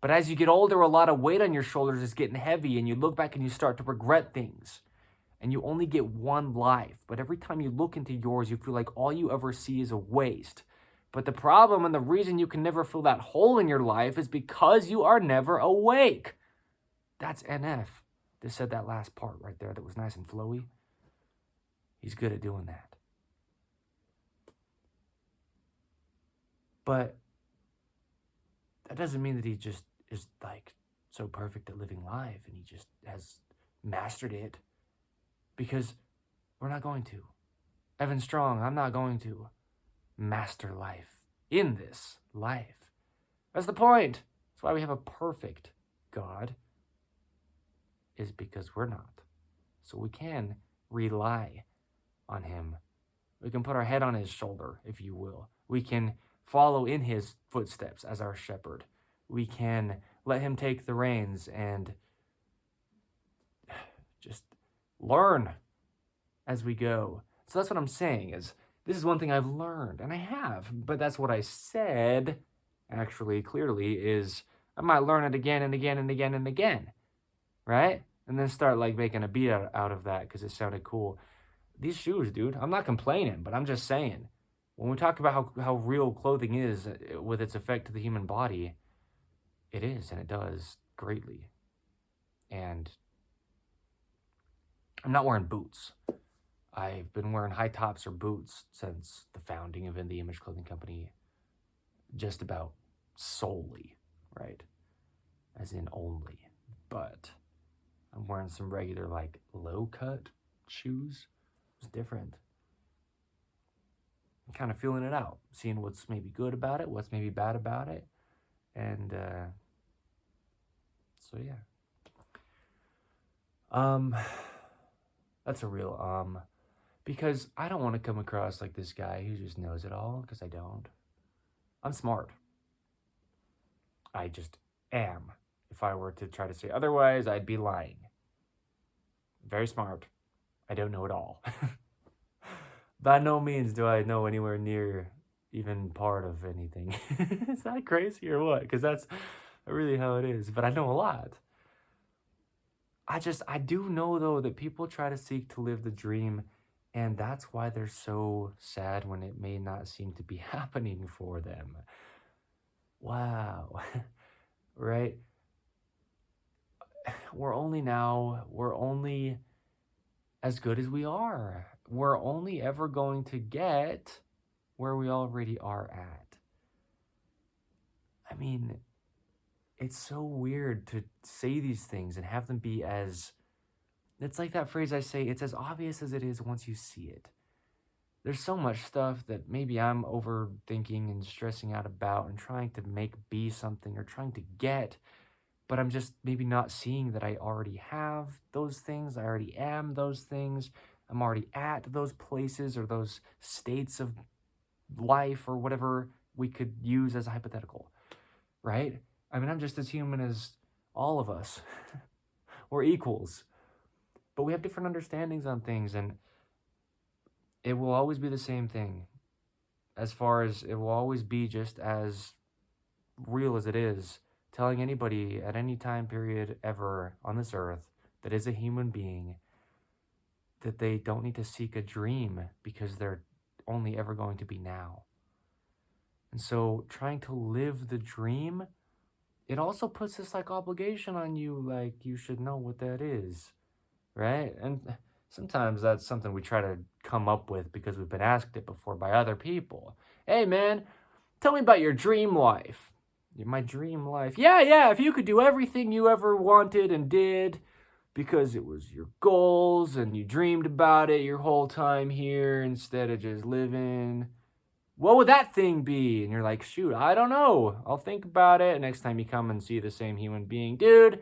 [SPEAKER 1] But as you get older, a lot of weight on your shoulders is getting heavy, and you look back and you start to regret things. And you only get one life. But every time you look into yours, you feel like all you ever see is a waste. But the problem and the reason you can never fill that hole in your life is because you are never awake. That's NF. They said that last part right there that was nice and flowy. He's good at doing that. But that doesn't mean that he just is like so perfect at living life and he just has mastered it. Because we're not going to. Evan Strong, I'm not going to master life in this life. That's the point. That's why we have a perfect God. Is because we're not. So we can rely on him. We can put our head on his shoulder, if you will. We can follow in his footsteps as our shepherd. We can let him take the reins and just learn as we go. So that's what I'm saying is this is one thing I've learned, and I have, but that's what I said, actually, clearly, is I might learn it again and again and again and again. Right? And then start like making a beat out of that because it sounded cool. These shoes, dude, I'm not complaining, but I'm just saying. When we talk about how real clothing is with its effect to the human body, it is, and it does greatly. And I'm not wearing boots. I've been wearing high tops or boots since the founding of the Image Clothing Company, just about solely, right? As in only. But I'm wearing some regular, like, low-cut shoes. It's different. I'm kind of feeling it out, seeing what's maybe good about it, what's maybe bad about it. And, so, yeah. That's a real, because I don't want to come across like this guy who just knows it all, because I don't. I'm smart. I just am. If I were to try to say otherwise, I'd be lying. Very smart. I don't know it all. By no means do I know anywhere near even part of anything. Is that crazy or what? Because that's really how it is. But I know a lot. I do know, though, that people try to seek to live the dream And that's why they're so sad when it may not seem to be happening for them. Wow. Right? We're only as good as we are. We're only ever going to get where we already are at. I mean, it's so weird to say these things and have them be as, it's like that phrase I say, it's as obvious as it is once you see it. There's so much stuff that maybe I'm overthinking and stressing out about and trying to make be something or trying to get, but I'm just maybe not seeing that I already have those things. I already am those things. I'm already at those places or those states of life or whatever we could use as a hypothetical, right? I mean, I'm just as human as all of us. We're equals, but we have different understandings on things, and it will always be the same thing. As far as it will always be just as real as it is, telling anybody at any time period ever on this earth that is a human being that they don't need to seek a dream because they're only ever going to be now. And so trying to live the dream, it also puts this like obligation on you, like you should know what that is, right? And sometimes that's something we try to come up with because we've been asked it before by other people. Hey man, tell me about your dream life. My dream life. Yeah, if you could do everything you ever wanted and did because it was your goals and you dreamed about it your whole time here instead of just living, what would that thing be? And you're like, shoot, I don't know. I'll think about it. Next time you come and see the same human being, dude,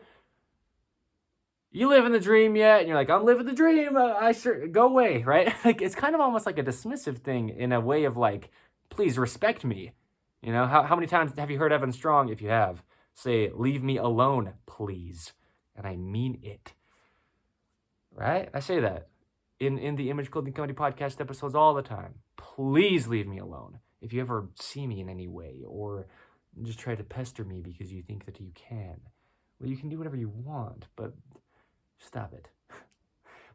[SPEAKER 1] you living the dream yet? And you're like, I'm living the dream. I sure, go away, right? Like, it's kind of almost like a dismissive thing in a way of like, please respect me. You know, how many times have you heard Evan Strong, if you have, say, leave me alone, please? And I mean it, right? I say that in the Image Clothing Company podcast episodes all the time. Please leave me alone. If you ever see me in any way or just try to pester me because you think that you can, well, you can do whatever you want, but stop it.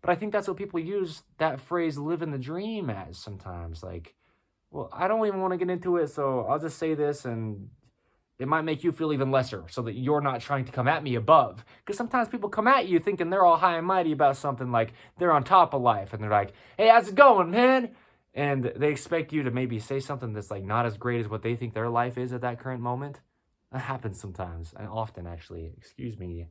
[SPEAKER 1] But I think that's what people use that phrase live in the dream as sometimes. Like, well, I don't even want to get into it, so I'll just say this and it might make you feel even lesser so that you're not trying to come at me above. Because sometimes people come at you thinking they're all high and mighty about something, like they're on top of life and they're like, hey, how's it going, man? And they expect you to maybe say something that's like not as great as what they think their life is at that current moment. That happens sometimes, and often actually. Excuse me,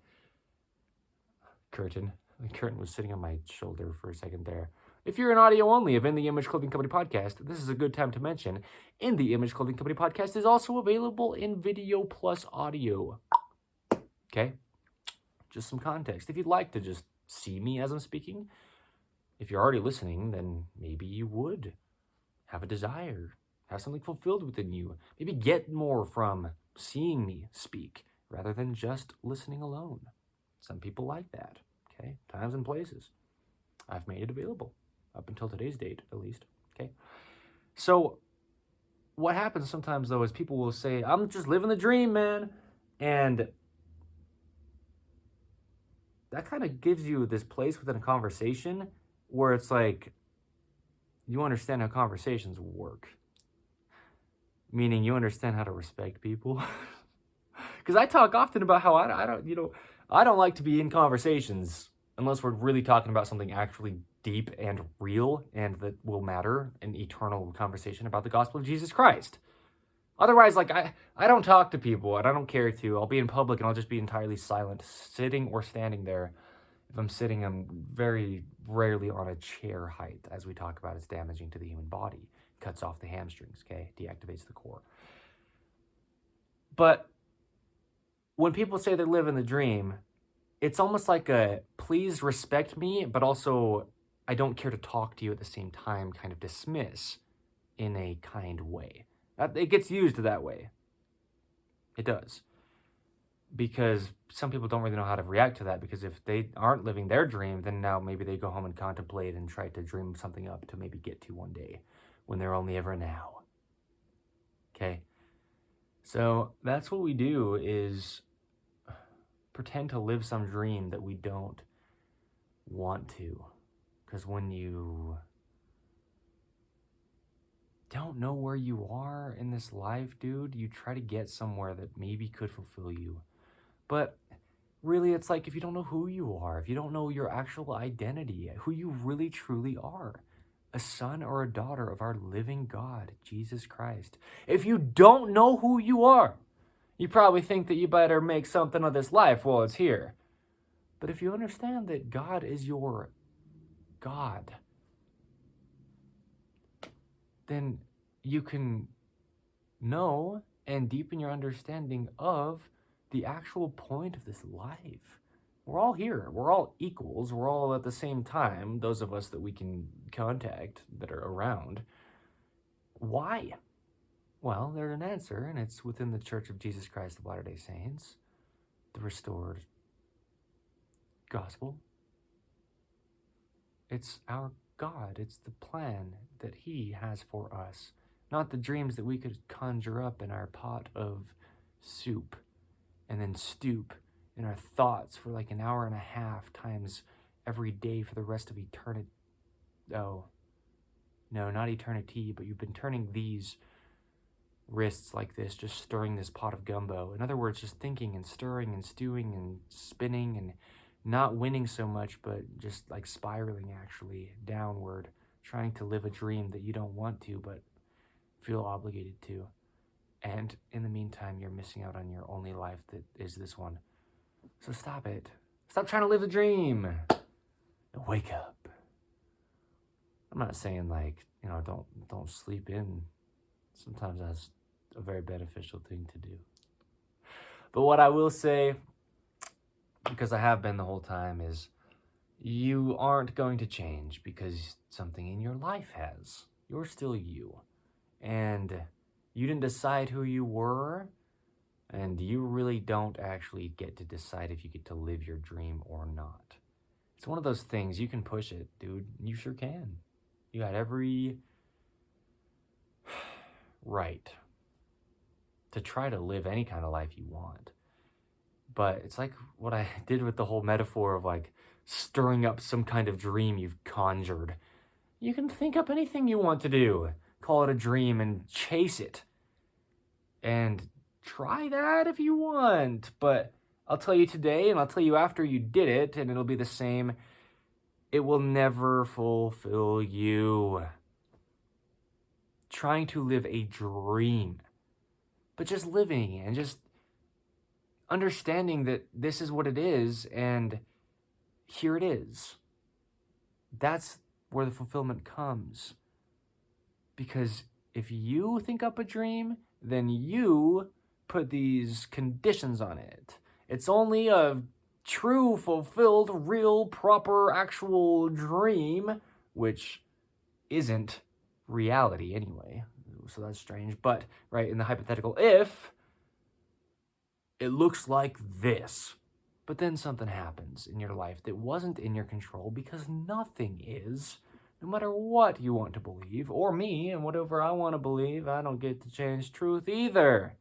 [SPEAKER 1] curtain. The curtain was sitting on my shoulder for a second there. If you're an audio only of In the Image Clothing Company podcast, this is a good time to mention In the Image Clothing Company podcast is also available in video plus audio. Okay? Just some context. If you'd like to just see me as I'm speaking, if you're already listening, then maybe you would have a desire, have something fulfilled within you. Maybe get more from seeing me speak rather than just listening alone. Some people like that. Okay? Times and places. I've made it available. Up until today's date, at least. Okay. So what happens sometimes, though, is people will say, I'm just living the dream, man. And that kind of gives you this place within a conversation where it's like, you understand how conversations work. Meaning you understand how to respect people. Because I talk often about how I don't like to be in conversations unless we're really talking about something actually deep and real and that will matter, an eternal conversation about the gospel of Jesus Christ. Otherwise, like, I don't talk to people and I don't care to. I'll be in public and I'll just be entirely silent, sitting or standing there. If I'm sitting, I'm very rarely on a chair height, as we talk about. It's damaging to the human body. Cuts off the hamstrings, okay? Deactivates the core. But when people say they're living the dream, it's almost like a please respect me, but also I don't care to talk to you at the same time kind of dismiss in a kind way. It gets used that way. It does. Because some people don't really know how to react to that, because if they aren't living their dream, then now maybe they go home and contemplate and try to dream something up to maybe get to one day when they're only ever now. Okay? So that's what we do, is pretend to live some dream that we don't want to. Because when you don't know where you are in this life, dude, you try to get somewhere that maybe could fulfill you. But really, it's like if you don't know who you are, if you don't know your actual identity, who you really truly are, a son or a daughter of our living God, Jesus Christ. If you don't know who you are, you probably think that you better make something of this life while it's here. But if you understand that God is your God, then you can know and deepen your understanding of the actual point of this life. We're all here. We're all equals. We're all at the same time, those of us that we can contact that are around. Why? Well, there's an answer, and it's within the Church of Jesus Christ of Latter-day Saints, the restored gospel. It's our God. It's the plan that He has for us, not the dreams that we could conjure up in our pot of soup and then stoop in our thoughts for like an hour and a half times every day for the rest of eternity. Oh, no, not eternity, but you've been turning these wrists like this, just stirring this pot of gumbo. In other words, just thinking and stirring and stewing and spinning and not winning so much, but just like spiraling actually downward, trying to live a dream that you don't want to, but feel obligated to. And in the meantime, you're missing out on your only life that is this one. So stop it. Stop trying to live the dream. And wake up. I'm not saying like, don't sleep in. Sometimes that's a very beneficial thing to do. But what I will say, because I have been the whole time, is you aren't going to change because something in your life has. You're still you. And you didn't decide who you were, and you really don't actually get to decide if you get to live your dream or not. It's one of those things, you can push it, dude. You sure can. You got every right to try to live any kind of life you want. But it's like what I did with the whole metaphor of like stirring up some kind of dream you've conjured. You can think up anything you want to do, call it a dream, and chase it. And try that if you want. But I'll tell you today, and I'll tell you after you did it, and it'll be the same. It will never fulfill you. Trying to live a dream, but just living and just understanding that this is what it is, and here it is. That's where the fulfillment comes. Because if you think up a dream, then you put these conditions on it. It's only a true, fulfilled, real, proper, actual dream, which isn't reality anyway. So that's strange. But, right, in the hypothetical, if it looks like this, but then something happens in your life that wasn't in your control, because nothing is. No matter what you want to believe, or me, and whatever I want to believe, I don't get to change truth either.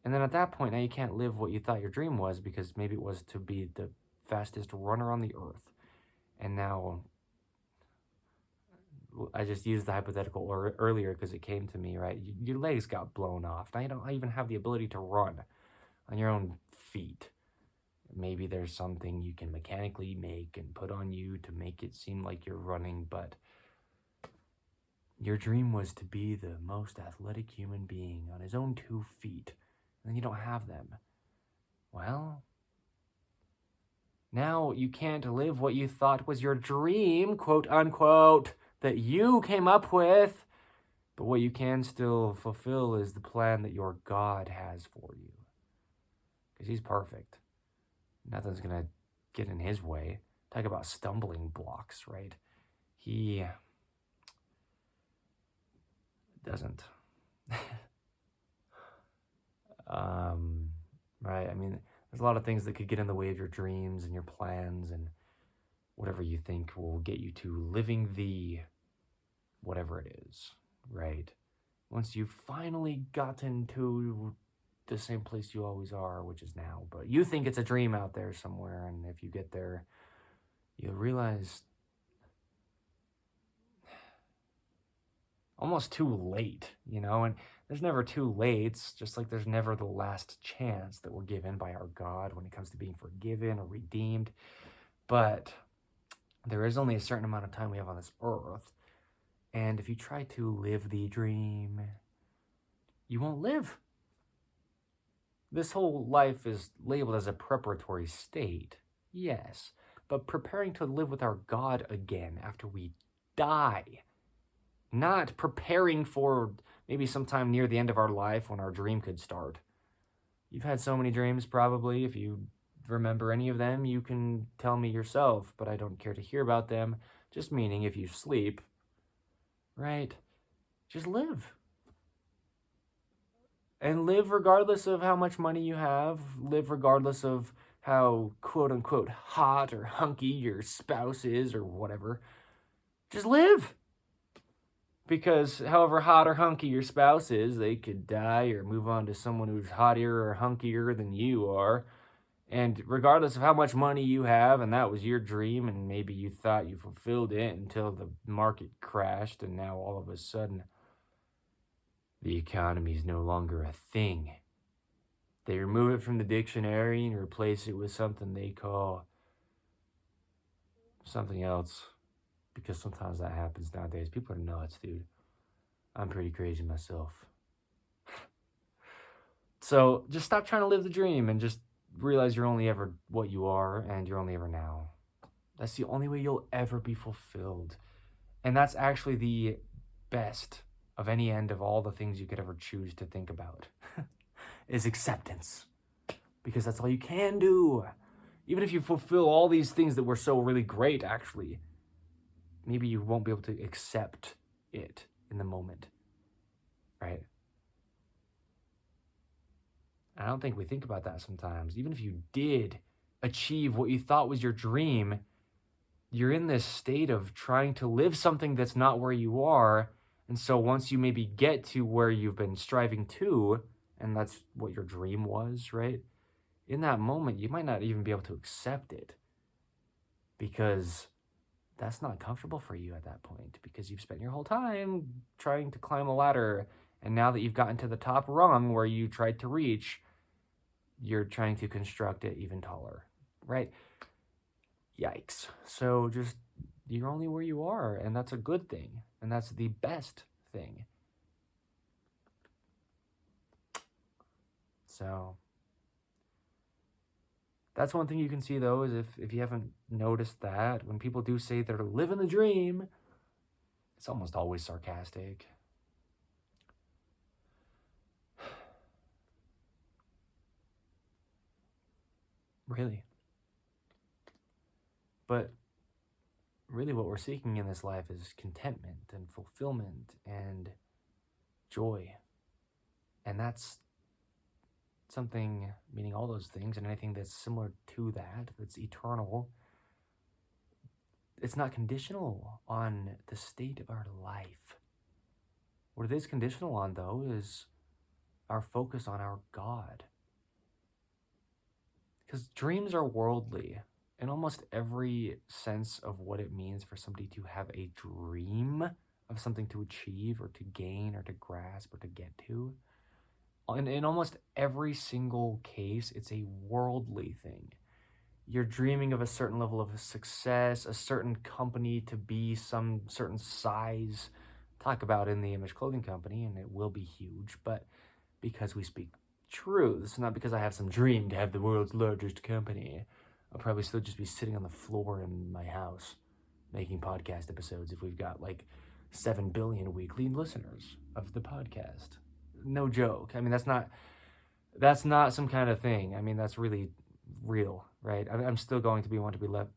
[SPEAKER 1] And then at that point, now you can't live what you thought your dream was, because maybe it was to be the fastest runner on the earth. And now, I just used the hypothetical earlier because it came to me, right? Your legs got blown off. Now you don't even have the ability to run on your own feet. Maybe there's something you can mechanically make and put on you to make it seem like you're running, but your dream was to be the most athletic human being on his own 2 feet, and then you don't have them. Well, now you can't live what you thought was your dream, quote unquote, that you came up with, but what you can still fulfill is the plan that your God has for you. Because He's perfect. Nothing's going to get in His way. Talk about stumbling blocks, right? He doesn't. Right? I mean, there's a lot of things that could get in the way of your dreams and your plans and whatever you think will get you to living the whatever it is, right? Once you've finally gotten to the same place you always are, which is now, but you think it's a dream out there somewhere, and if you get there, you'll realize almost too late, and there's never too late. It's just like there's never the last chance that we're given by our God when it comes to being forgiven or redeemed. But there is only a certain amount of time we have on this earth. And if you try to live the dream, you won't live. This whole life is labeled as a preparatory state, yes, but preparing to live with our God again after we die. Not preparing for maybe sometime near the end of our life when our dream could start. You've had so many dreams, probably. If you remember any of them, you can tell me yourself, but I don't care to hear about them. Just meaning if you sleep, right? Just live. And live regardless of how much money you have. Live regardless of how quote-unquote hot or hunky your spouse is or whatever. Just live. Because however hot or hunky your spouse is, they could die or move on to someone who's hotter or hunkier than you are. And regardless of how much money you have, and that was your dream, and maybe you thought you fulfilled it until the market crashed, and now all of a sudden, the economy is no longer a thing. They remove it from the dictionary and replace it with something they call something else. Because sometimes that happens nowadays. People are nuts, dude. I'm pretty crazy myself. So just stop trying to live the dream and just realize you're only ever what you are and you're only ever now. That's the only way you'll ever be fulfilled. And that's actually the best of any end of all the things you could ever choose to think about is acceptance. Because that's all you can do. Even if you fulfill all these things that were so really great, actually, maybe you won't be able to accept it in the moment, right? I don't think we think about that sometimes. Even if you did achieve what you thought was your dream, you're in this state of trying to live something that's not where you are. And so once you maybe get to where you've been striving to, and that's what your dream was, right? In that moment, you might not even be able to accept it because that's not comfortable for you at that point because you've spent your whole time trying to climb a ladder. And now that you've gotten to the top rung where you tried to reach, you're trying to construct it even taller, right? Yikes. So just, you're only where you are, and that's a good thing. And that's the best thing. So that's one thing you can see, though, is if you haven't noticed that, when people do say they're living the dream, it's almost always sarcastic. Really. But really what we're seeking in this life is contentment and fulfillment and joy. And that's something, meaning all those things and anything that's similar to that, that's eternal. It's not conditional on the state of our life. What it is conditional on, though, is our focus on our God. Because dreams are worldly in almost every sense of what it means for somebody to have a dream of something to achieve or to gain or to grasp or to get to. In almost every single case, it's a worldly thing. You're dreaming of a certain level of success, a certain company to be some certain size. Talk about in the Image Clothing Company, and it will be huge, but because we speak truths, not because I have some dream to have the world's largest company. I'll probably still just be sitting on the floor in my house making podcast episodes if we've got like 7 billion weekly listeners of the podcast. No joke. I mean, that's not some kind of thing. I mean, that's really real, right? I'm still going to be one to be left.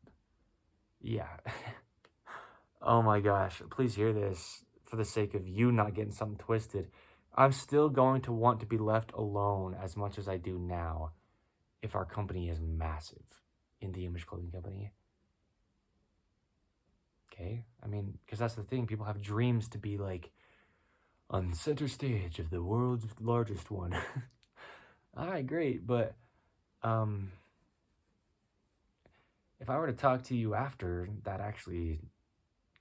[SPEAKER 1] Yeah. Oh my gosh. Please hear this for the sake of you not getting something twisted. I'm still going to want to be left alone as much as I do now if our company is massive in the Image Clothing Company. Okay? I mean, because that's the thing. People have dreams to be like on center stage of the world's largest one. All right, great. But if I were to talk to you after that actually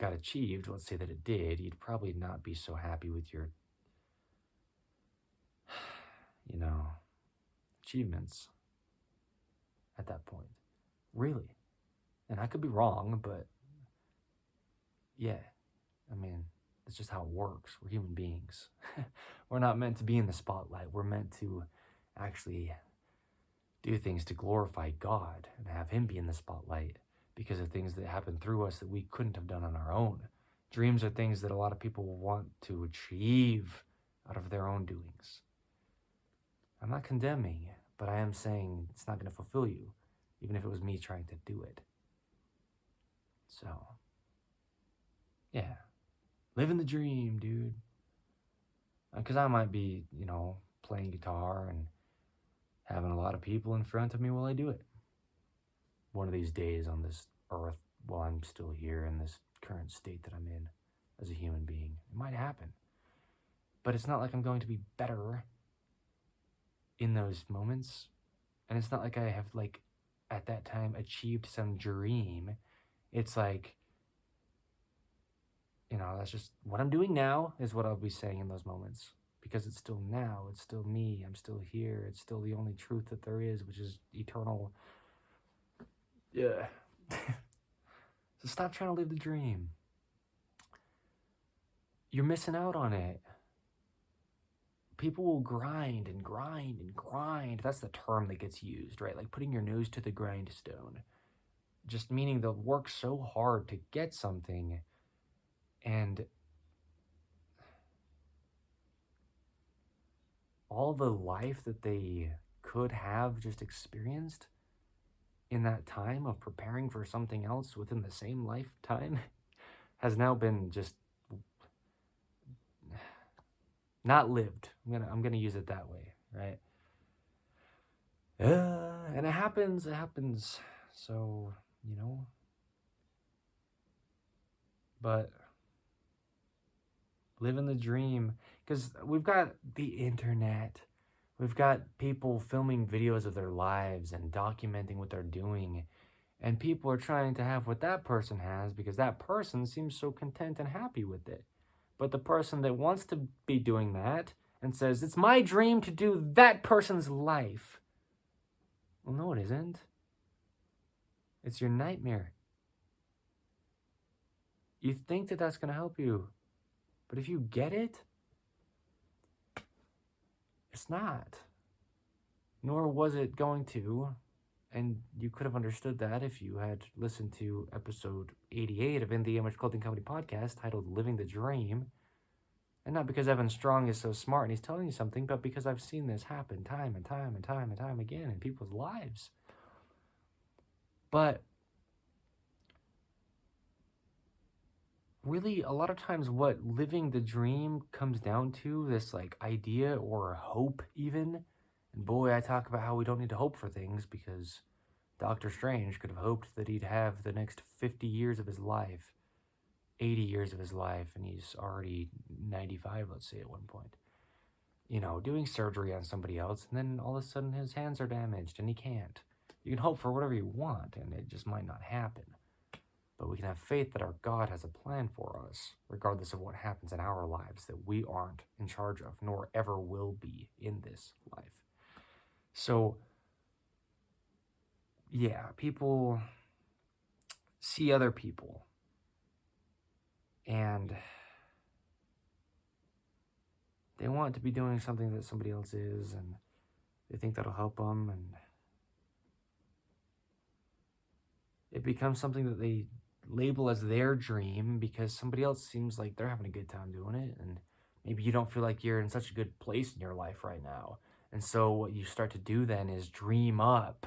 [SPEAKER 1] got achieved, let's say that it did, you'd probably not be so happy with your, achievements at that point. Really. And I could be wrong, but yeah, that's just how it works. We're human beings. We're not meant to be in the spotlight. We're meant to actually do things to glorify God and have Him be in the spotlight because of things that happen through us that we couldn't have done on our own. Dreams are things that a lot of people want to achieve out of their own doings. I'm not condemning, but I am saying it's not going to fulfill you, even if it was me trying to do it. So, yeah. Living the dream, dude. Because I might be, playing guitar and having a lot of people in front of me while I do it. One of these days on this earth, while I'm still here in this current state that I'm in as a human being, it might happen. But it's not like I'm going to be better in those moments. And it's not like I have, at that time, achieved some dream. It's like, that's just what I'm doing now is what I'll be saying in those moments. Because it's still now, it's still me, I'm still here, it's still the only truth that there is, which is eternal. Yeah. So stop trying to live the dream. You're missing out on it. People will grind and grind and grind. That's the term that gets used, right? Like putting your nose to the grindstone. Just meaning they'll work so hard to get something, and all the life that they could have just experienced in that time of preparing for something else within the same lifetime has now been just not lived. I'm gonna use it that way, right? And it happens. So, but living the dream, because we've got the internet. We've got people filming videos of their lives and documenting what they're doing. And people are trying to have what that person has because that person seems so content and happy with it. But the person that wants to be doing that and says, it's my dream to do that person's life. Well, no, it isn't. It's your nightmare. You think that that's going to help you. But if you get it, it's not. Nor was it going to. And you could have understood that if you had listened to episode 88 of In the Image Clothing Company podcast titled Living the Dream. And not because Evan Strong is so smart and he's telling you something, but because I've seen this happen time and time and time and time again in people's lives. But really, a lot of times what living the dream comes down to, this idea or hope even. And boy, I talk about how we don't need to hope for things because Doctor Strange could have hoped that he'd have the next 50 years of his life, 80 years of his life, and he's already 95, let's say, at one point. Doing surgery on somebody else, and then all of a sudden his hands are damaged and he can't. You can hope for whatever you want, and it just might not happen. But we can have faith that our God has a plan for us, regardless of what happens in our lives that we aren't in charge of, nor ever will be in this life. So, yeah, people see other people, and they want to be doing something that somebody else is, and they think that'll help them, and it becomes something that they label as their dream because somebody else seems like they're having a good time doing it, and maybe you don't feel like you're in such a good place in your life right now. And so what you start to do then is dream up.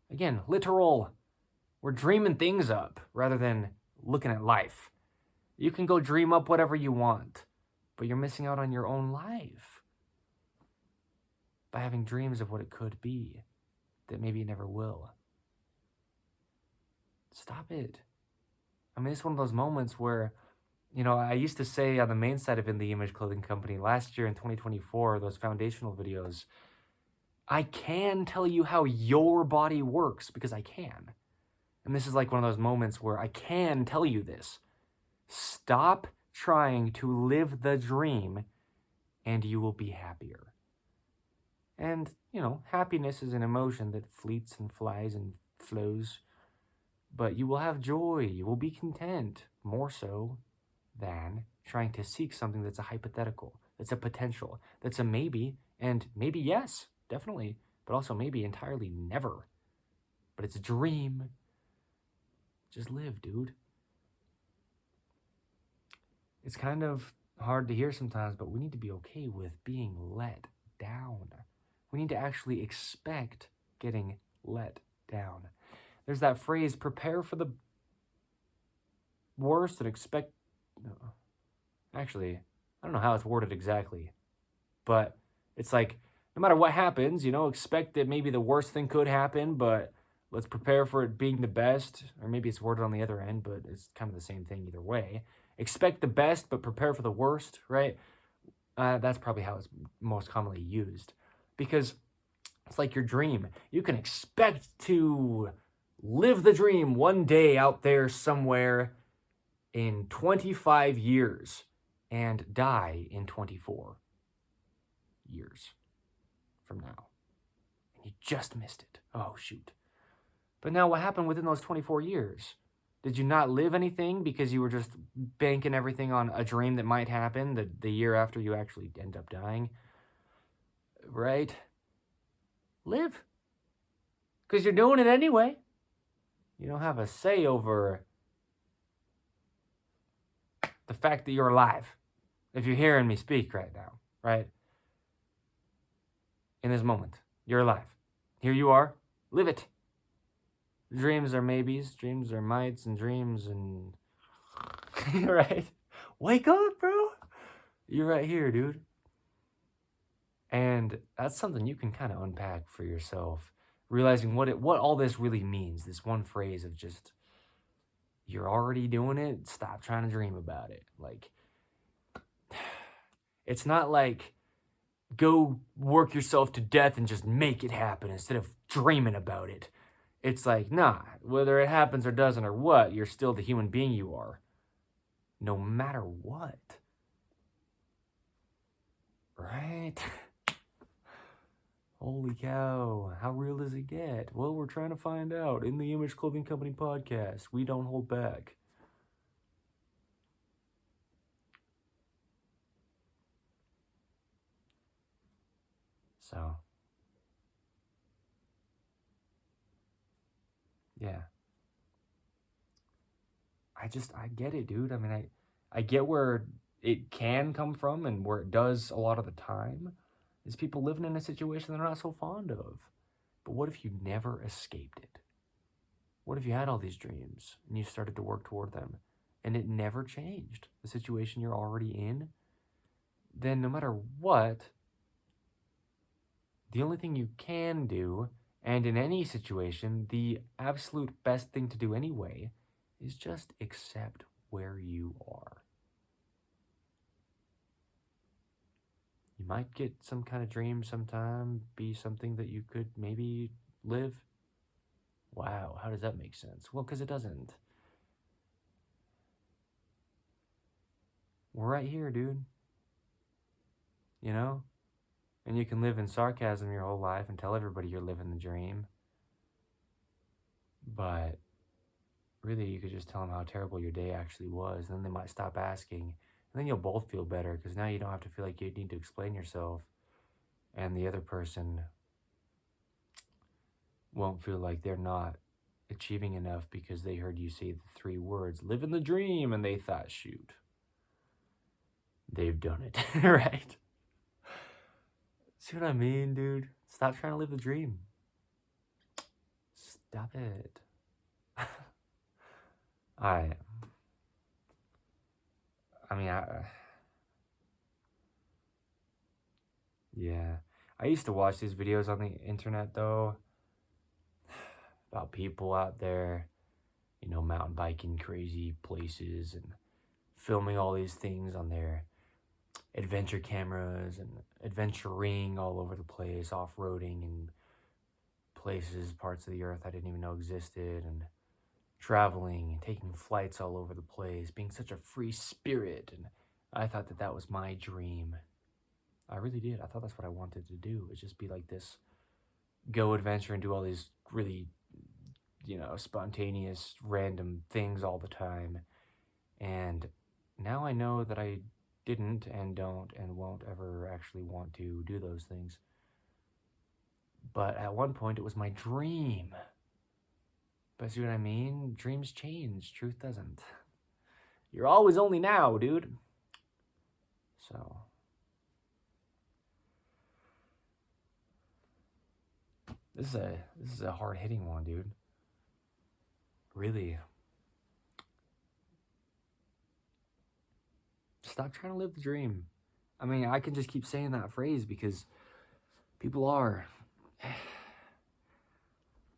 [SPEAKER 1] Again, literal. We're dreaming things up rather than looking at life. You can go dream up whatever you want, but you're missing out on your own life by having dreams of what it could be that maybe it never will. Stop it. It's one of those moments where, I used to say on the main side of In the Image Clothing Company last year in 2024, those foundational videos, I can tell you how your body works because I can. And this is like one of those moments where I can tell you this Stop trying to live the dream and you will be happier. And, happiness is an emotion that fleets and flies and flows, but you will have joy, you will be content, more so than trying to seek something that's a hypothetical, that's a potential, that's a maybe, and maybe yes, definitely, but also maybe entirely never. But it's a dream. Just live, dude. It's kind of hard to hear sometimes, but we need to be okay with being let down. We need to actually expect getting let down. There's that phrase, prepare for the worst and expect... Actually, I don't know how it's worded exactly, but it's like, no matter what happens, expect that maybe the worst thing could happen, but let's prepare for it being the best. Or maybe it's worded on the other end, but it's kind of the same thing either way. Expect the best, but prepare for the worst, right? That's probably how it's most commonly used, because it's like your dream. You can expect to live the dream one day out there somewhere in 25 years and die in 24 years from now. And you just missed it. Oh, shoot. But now what happened within those 24 years? Did you not live anything because you were just banking everything on a dream that might happen the year after you actually end up dying? Right? Live. Because you're doing it anyway. You don't have a say over the fact that you're alive. If you're hearing me speak right now, right? In this moment, you're alive. Here you are. Live it. Dreams are maybes, dreams are mights, and dreams and... right? Wake up, bro. You're right here, dude. And that's something you can kind of unpack for yourself, realizing what all this really means. This one phrase of just, you're already doing it, stop trying to dream about it. Like, it's not like, go work yourself to death and just make it happen instead of dreaming about it. It's like, nah, whether it happens or doesn't or what, you're still the human being you are. No matter what. Right? Holy cow, how real does it get? Well, we're trying to find out in the Image Clothing Company podcast. We don't hold back. So, yeah. I get it, dude. I mean, I get where it can come from and where it does a lot of the time is people living in a situation they're not so fond of. But what if you never escaped it? What if you had all these dreams and you started to work toward them and it never changed the situation you're already in? Then no matter what, the only thing you can do, and in any situation, the absolute best thing to do anyway, is just accept where you are. You might get some kind of dream sometime, be something that you could maybe live. Wow, how does that make sense? Well, because it doesn't. We're right here, dude. And you can live in sarcasm your whole life and tell everybody you're living the dream. But really, you could just tell them how terrible your day actually was. And then they might stop asking. And then you'll both feel better because now you don't have to feel like you need to explain yourself. And the other person won't feel like they're not achieving enough because they heard you say the 3 words, living the dream, and they thought, shoot, they've done it, right? See what I mean, dude? Stop trying to live the dream. Stop it. Yeah. I used to watch these videos on the internet, though, about people out there, mountain biking crazy places and filming all these things on their adventure cameras and adventuring all over the place, off-roading in places, parts of the earth I didn't even know existed, and traveling and taking flights all over the place, being such a free spirit. And I thought that that was my dream. I really did. I thought that's what I wanted to do, is just be like this, go adventure and do all these really, spontaneous, random things all the time. And now I know that I didn't and don't and won't ever actually want to do those things. But at one point, it was my dream. But see what I mean? Dreams change. Truth doesn't. You're always only now, dude. So. This is a hard-hitting one, dude. Really. Stop trying to live the dream. I mean, I can just keep saying that phrase because people are.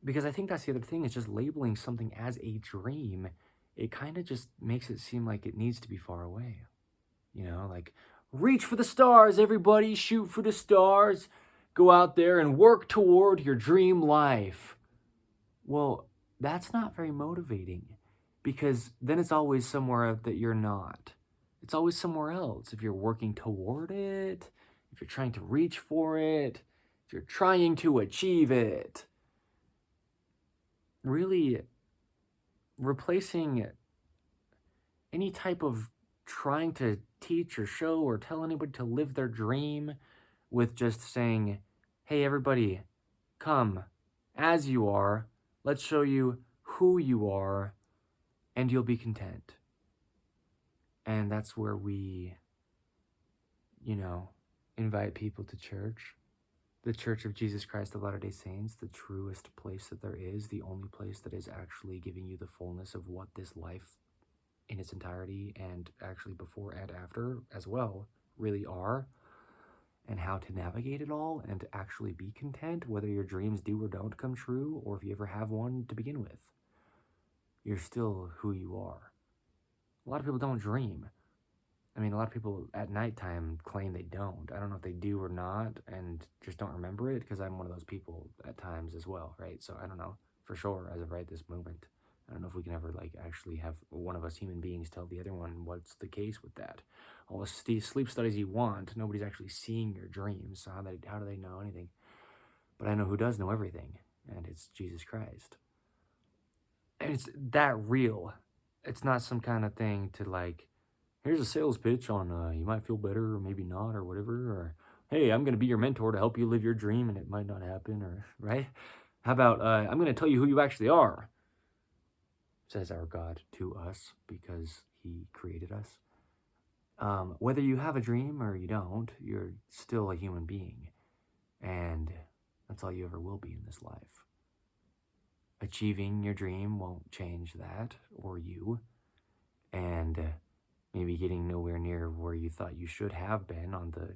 [SPEAKER 1] Because I think that's the other thing, is just labeling something as a dream. It kind of just makes it seem like it needs to be far away. Like, reach for the stars, everybody, shoot for the stars. Go out there and work toward your dream life. Well, that's not very motivating, because then it's always somewhere that you're not. It's always somewhere else. If you're working toward it, if you're trying to reach for it, if you're trying to achieve it. Really replacing any type of trying to teach or show or tell anybody to live their dream with just saying, hey, everybody, come as you are. Let's show you who you are, and you'll be content. And that's where we, invite people to church. The Church of Jesus Christ of Latter-day Saints, the truest place that there is, the only place that is actually giving you the fullness of what this life in its entirety, and actually before and after as well, really are, and how to navigate it all and to actually be content, whether your dreams do or don't come true, or if you ever have one to begin with. You're still who you are. A lot of people don't dream. I mean, a lot of people at nighttime claim they don't. I don't know if they do or not, and just don't remember it, because I'm one of those people at times as well, right? So I don't know for sure as of right this moment. I don't know if we can ever actually have one of us human beings tell the other one what's the case with that. All the sleep studies you want, nobody's actually seeing your dreams, so how do they know anything? But I know who does know everything, and it's Jesus Christ. And it's that real. It's not some kind of thing to here's a sales pitch on you might feel better or maybe not or whatever, or hey, I'm going to be your mentor to help you live your dream and it might not happen, or right? How about I'm going to tell you who you actually are, says our God to us because he created us. Whether you have a dream or you don't, you're still a human being, and that's all you ever will be in this life. Achieving your dream won't change that or you, and maybe getting nowhere near where you thought you should have been on the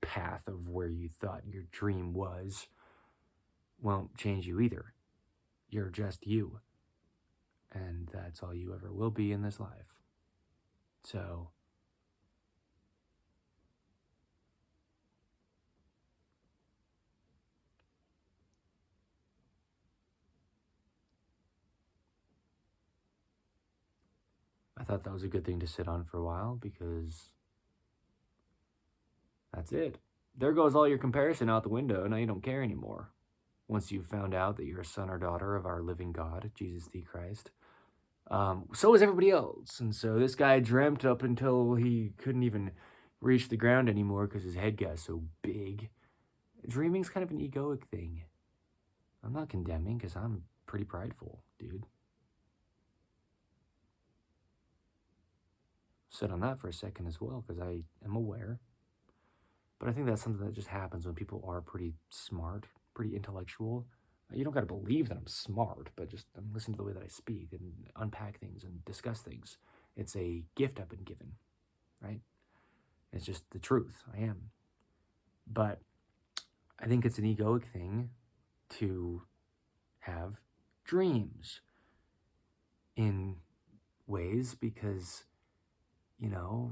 [SPEAKER 1] path of where you thought your dream was won't change you either. You're just you. And that's all you ever will be in this life. So, I thought that was a good thing to sit on for a while, because that's it. There goes all your comparison out the window. Now you don't care anymore. Once you've found out that you're a son or daughter of our living God, Jesus the Christ. So is everybody else. And so this guy dreamt up until he couldn't even reach the ground anymore because his head got so big. Dreaming's kind of an egoic thing. I'm not condemning, because I'm pretty prideful, dude. Sit on that for a second as well, because I am aware. But I think that's something that just happens when people are pretty smart, pretty intellectual. You don't got to believe that I'm smart, but just listen to the way that I speak and unpack things and discuss things. It's a gift I've been given, right? It's just the truth. I am. But I think it's an egoic thing to have dreams in ways, because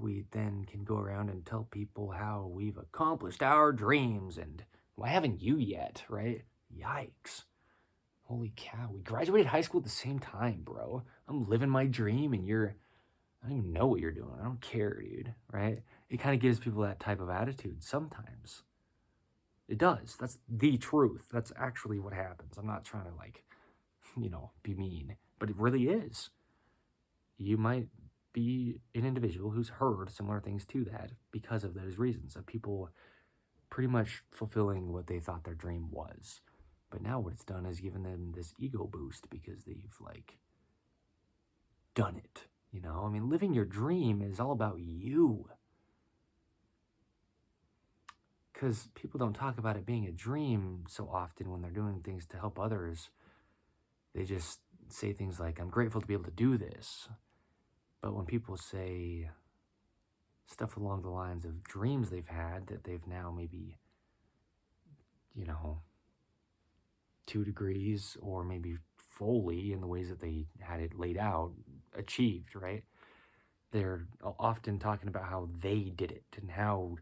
[SPEAKER 1] we then can go around and tell people how we've accomplished our dreams, and why haven't you yet, right? Yikes. Holy cow, we graduated high school at the same time, bro. I'm living my dream and I don't even know what you're doing. I don't care, dude, right? It kind of gives people that type of attitude sometimes. It does. That's the truth. That's actually what happens. I'm not trying to, like, be mean, but it really is. You might be an individual who's heard similar things to that because of those reasons of people pretty much fulfilling what they thought their dream was. But now what it's done is given them this ego boost because they've, like, done it. I mean, living your dream is all about you. Because people don't talk about it being a dream so often when they're doing things to help others. They just say things like, I'm grateful to be able to do this. But when people say stuff along the lines of dreams they've had that they've now maybe, 2 degrees or maybe fully in the ways that they had it laid out, achieved, right? They're often talking about how they did it and how,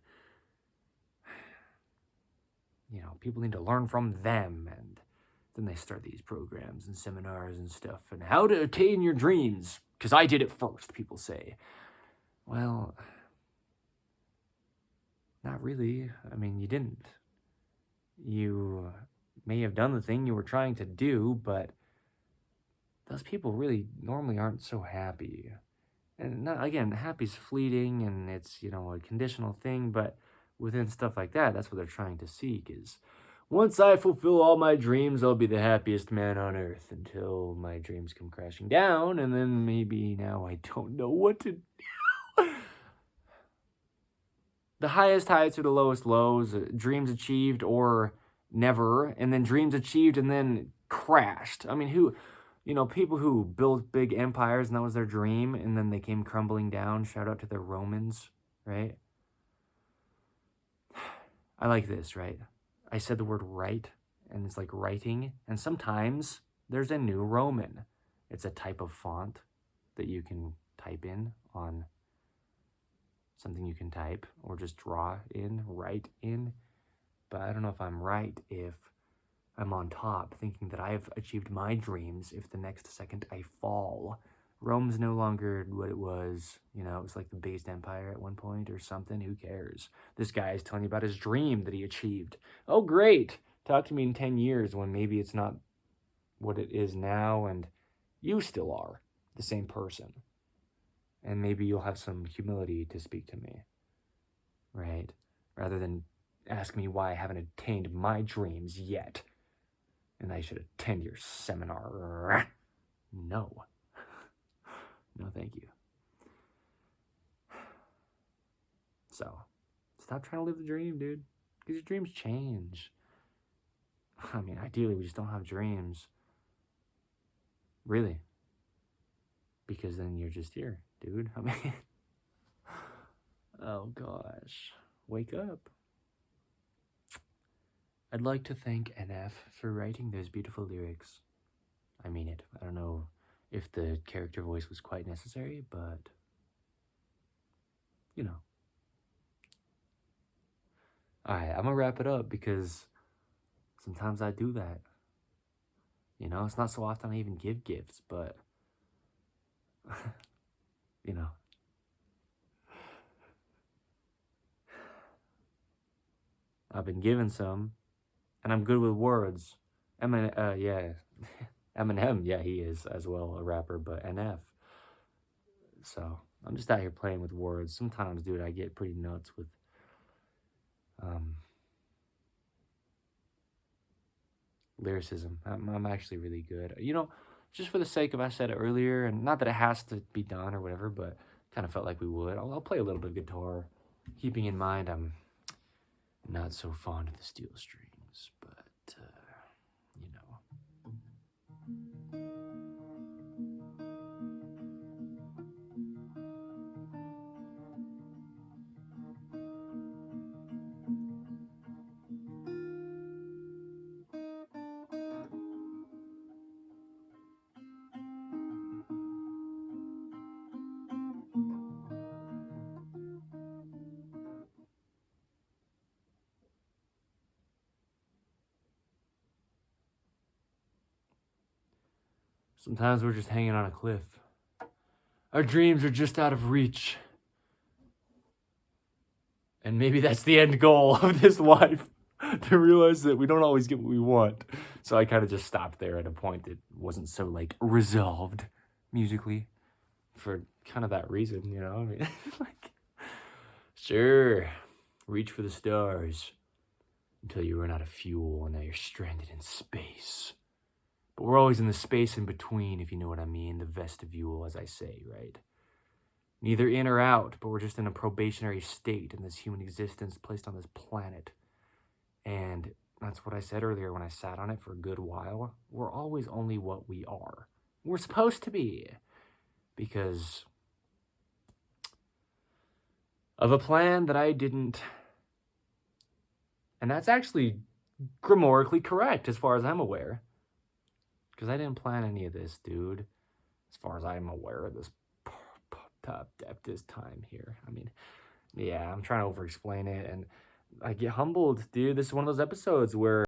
[SPEAKER 1] people need to learn from them. And then they start these programs and seminars and stuff and how to attain your dreams. Because I did it first, people say. Well, not really. I mean, you didn't. You may have done the thing you were trying to do, but those people really normally aren't so happy. And again, happy's fleeting and it's, a conditional thing, but within stuff like that, that's what they're trying to seek is, once I fulfill all my dreams, I'll be the happiest man on earth until my dreams come crashing down, and then maybe now I don't know what to do. The highest heights or the lowest lows, dreams achieved or never, and then dreams achieved and then crashed. I mean, people who built big empires and that was their dream, and then they came crumbling down. Shout out to the Romans, right? I like this, right? I said the word right, and it's like writing, and sometimes there's a new Roman. It's a type of font that you can type in on something you can type or just draw in, write in. But I don't know if I'm right if I'm on top thinking that I've achieved my dreams if the next second I fall. Rome's no longer what it was. It was like the based empire at one point or something. Who cares? This guy is telling you about his dream that he achieved. Oh, great. Talk to me in 10 years when maybe it's not what it is now and you still are the same person. And maybe you'll have some humility to speak to me, right? Rather than ask me why I haven't attained my dreams yet. And I should attend your seminar. No. No, thank you. So, stop trying to live the dream, dude. Because your dreams change. I mean, ideally, we just don't have dreams. Really. Because then you're just here, dude. I mean, oh gosh. Wake up. I'd like to thank NF for writing those beautiful lyrics. I mean it. I don't know if the character voice was quite necessary, but, Alright, I'm gonna wrap it up because sometimes I do that. It's not so often I even give gifts, but, I've been given some, and I'm good with words. Yeah. Eminem, yeah, he is as well a rapper, but NF. So I'm just out here playing with words. Sometimes, dude, I get pretty nuts with lyricism. I'm actually really good. Just for the sake of I said it earlier, and not that it has to be done or whatever, but kind of felt like we would. I'll play a little bit of guitar, keeping in mind I'm not so fond of the steel strings, but you know. Sometimes we're just hanging on a cliff. Our dreams are just out of reach. And maybe that's the end goal of this life, to realize that we don't always get what we want. So I kind of just stopped there at a point that wasn't so, like, resolved musically for kind of that reason, you know? I mean, like, sure, reach for the stars until you run out of fuel and now you're stranded in space. But we're always in the space in between, if you know what I mean, the vestibule, as I say, right? Neither in or out, but we're just in a probationary state in this human existence placed on this planet. And that's what I said earlier when I sat on it for a good while. We're always only what we are. We're supposed to be. Because of a plan that I didn't. And that's actually grammatically correct as far as I'm aware. Because I didn't plan any of this, dude. As far as I'm aware of this at this time here. I mean, yeah, I'm trying to over-explain it. And I get humbled, dude. This is one of those episodes where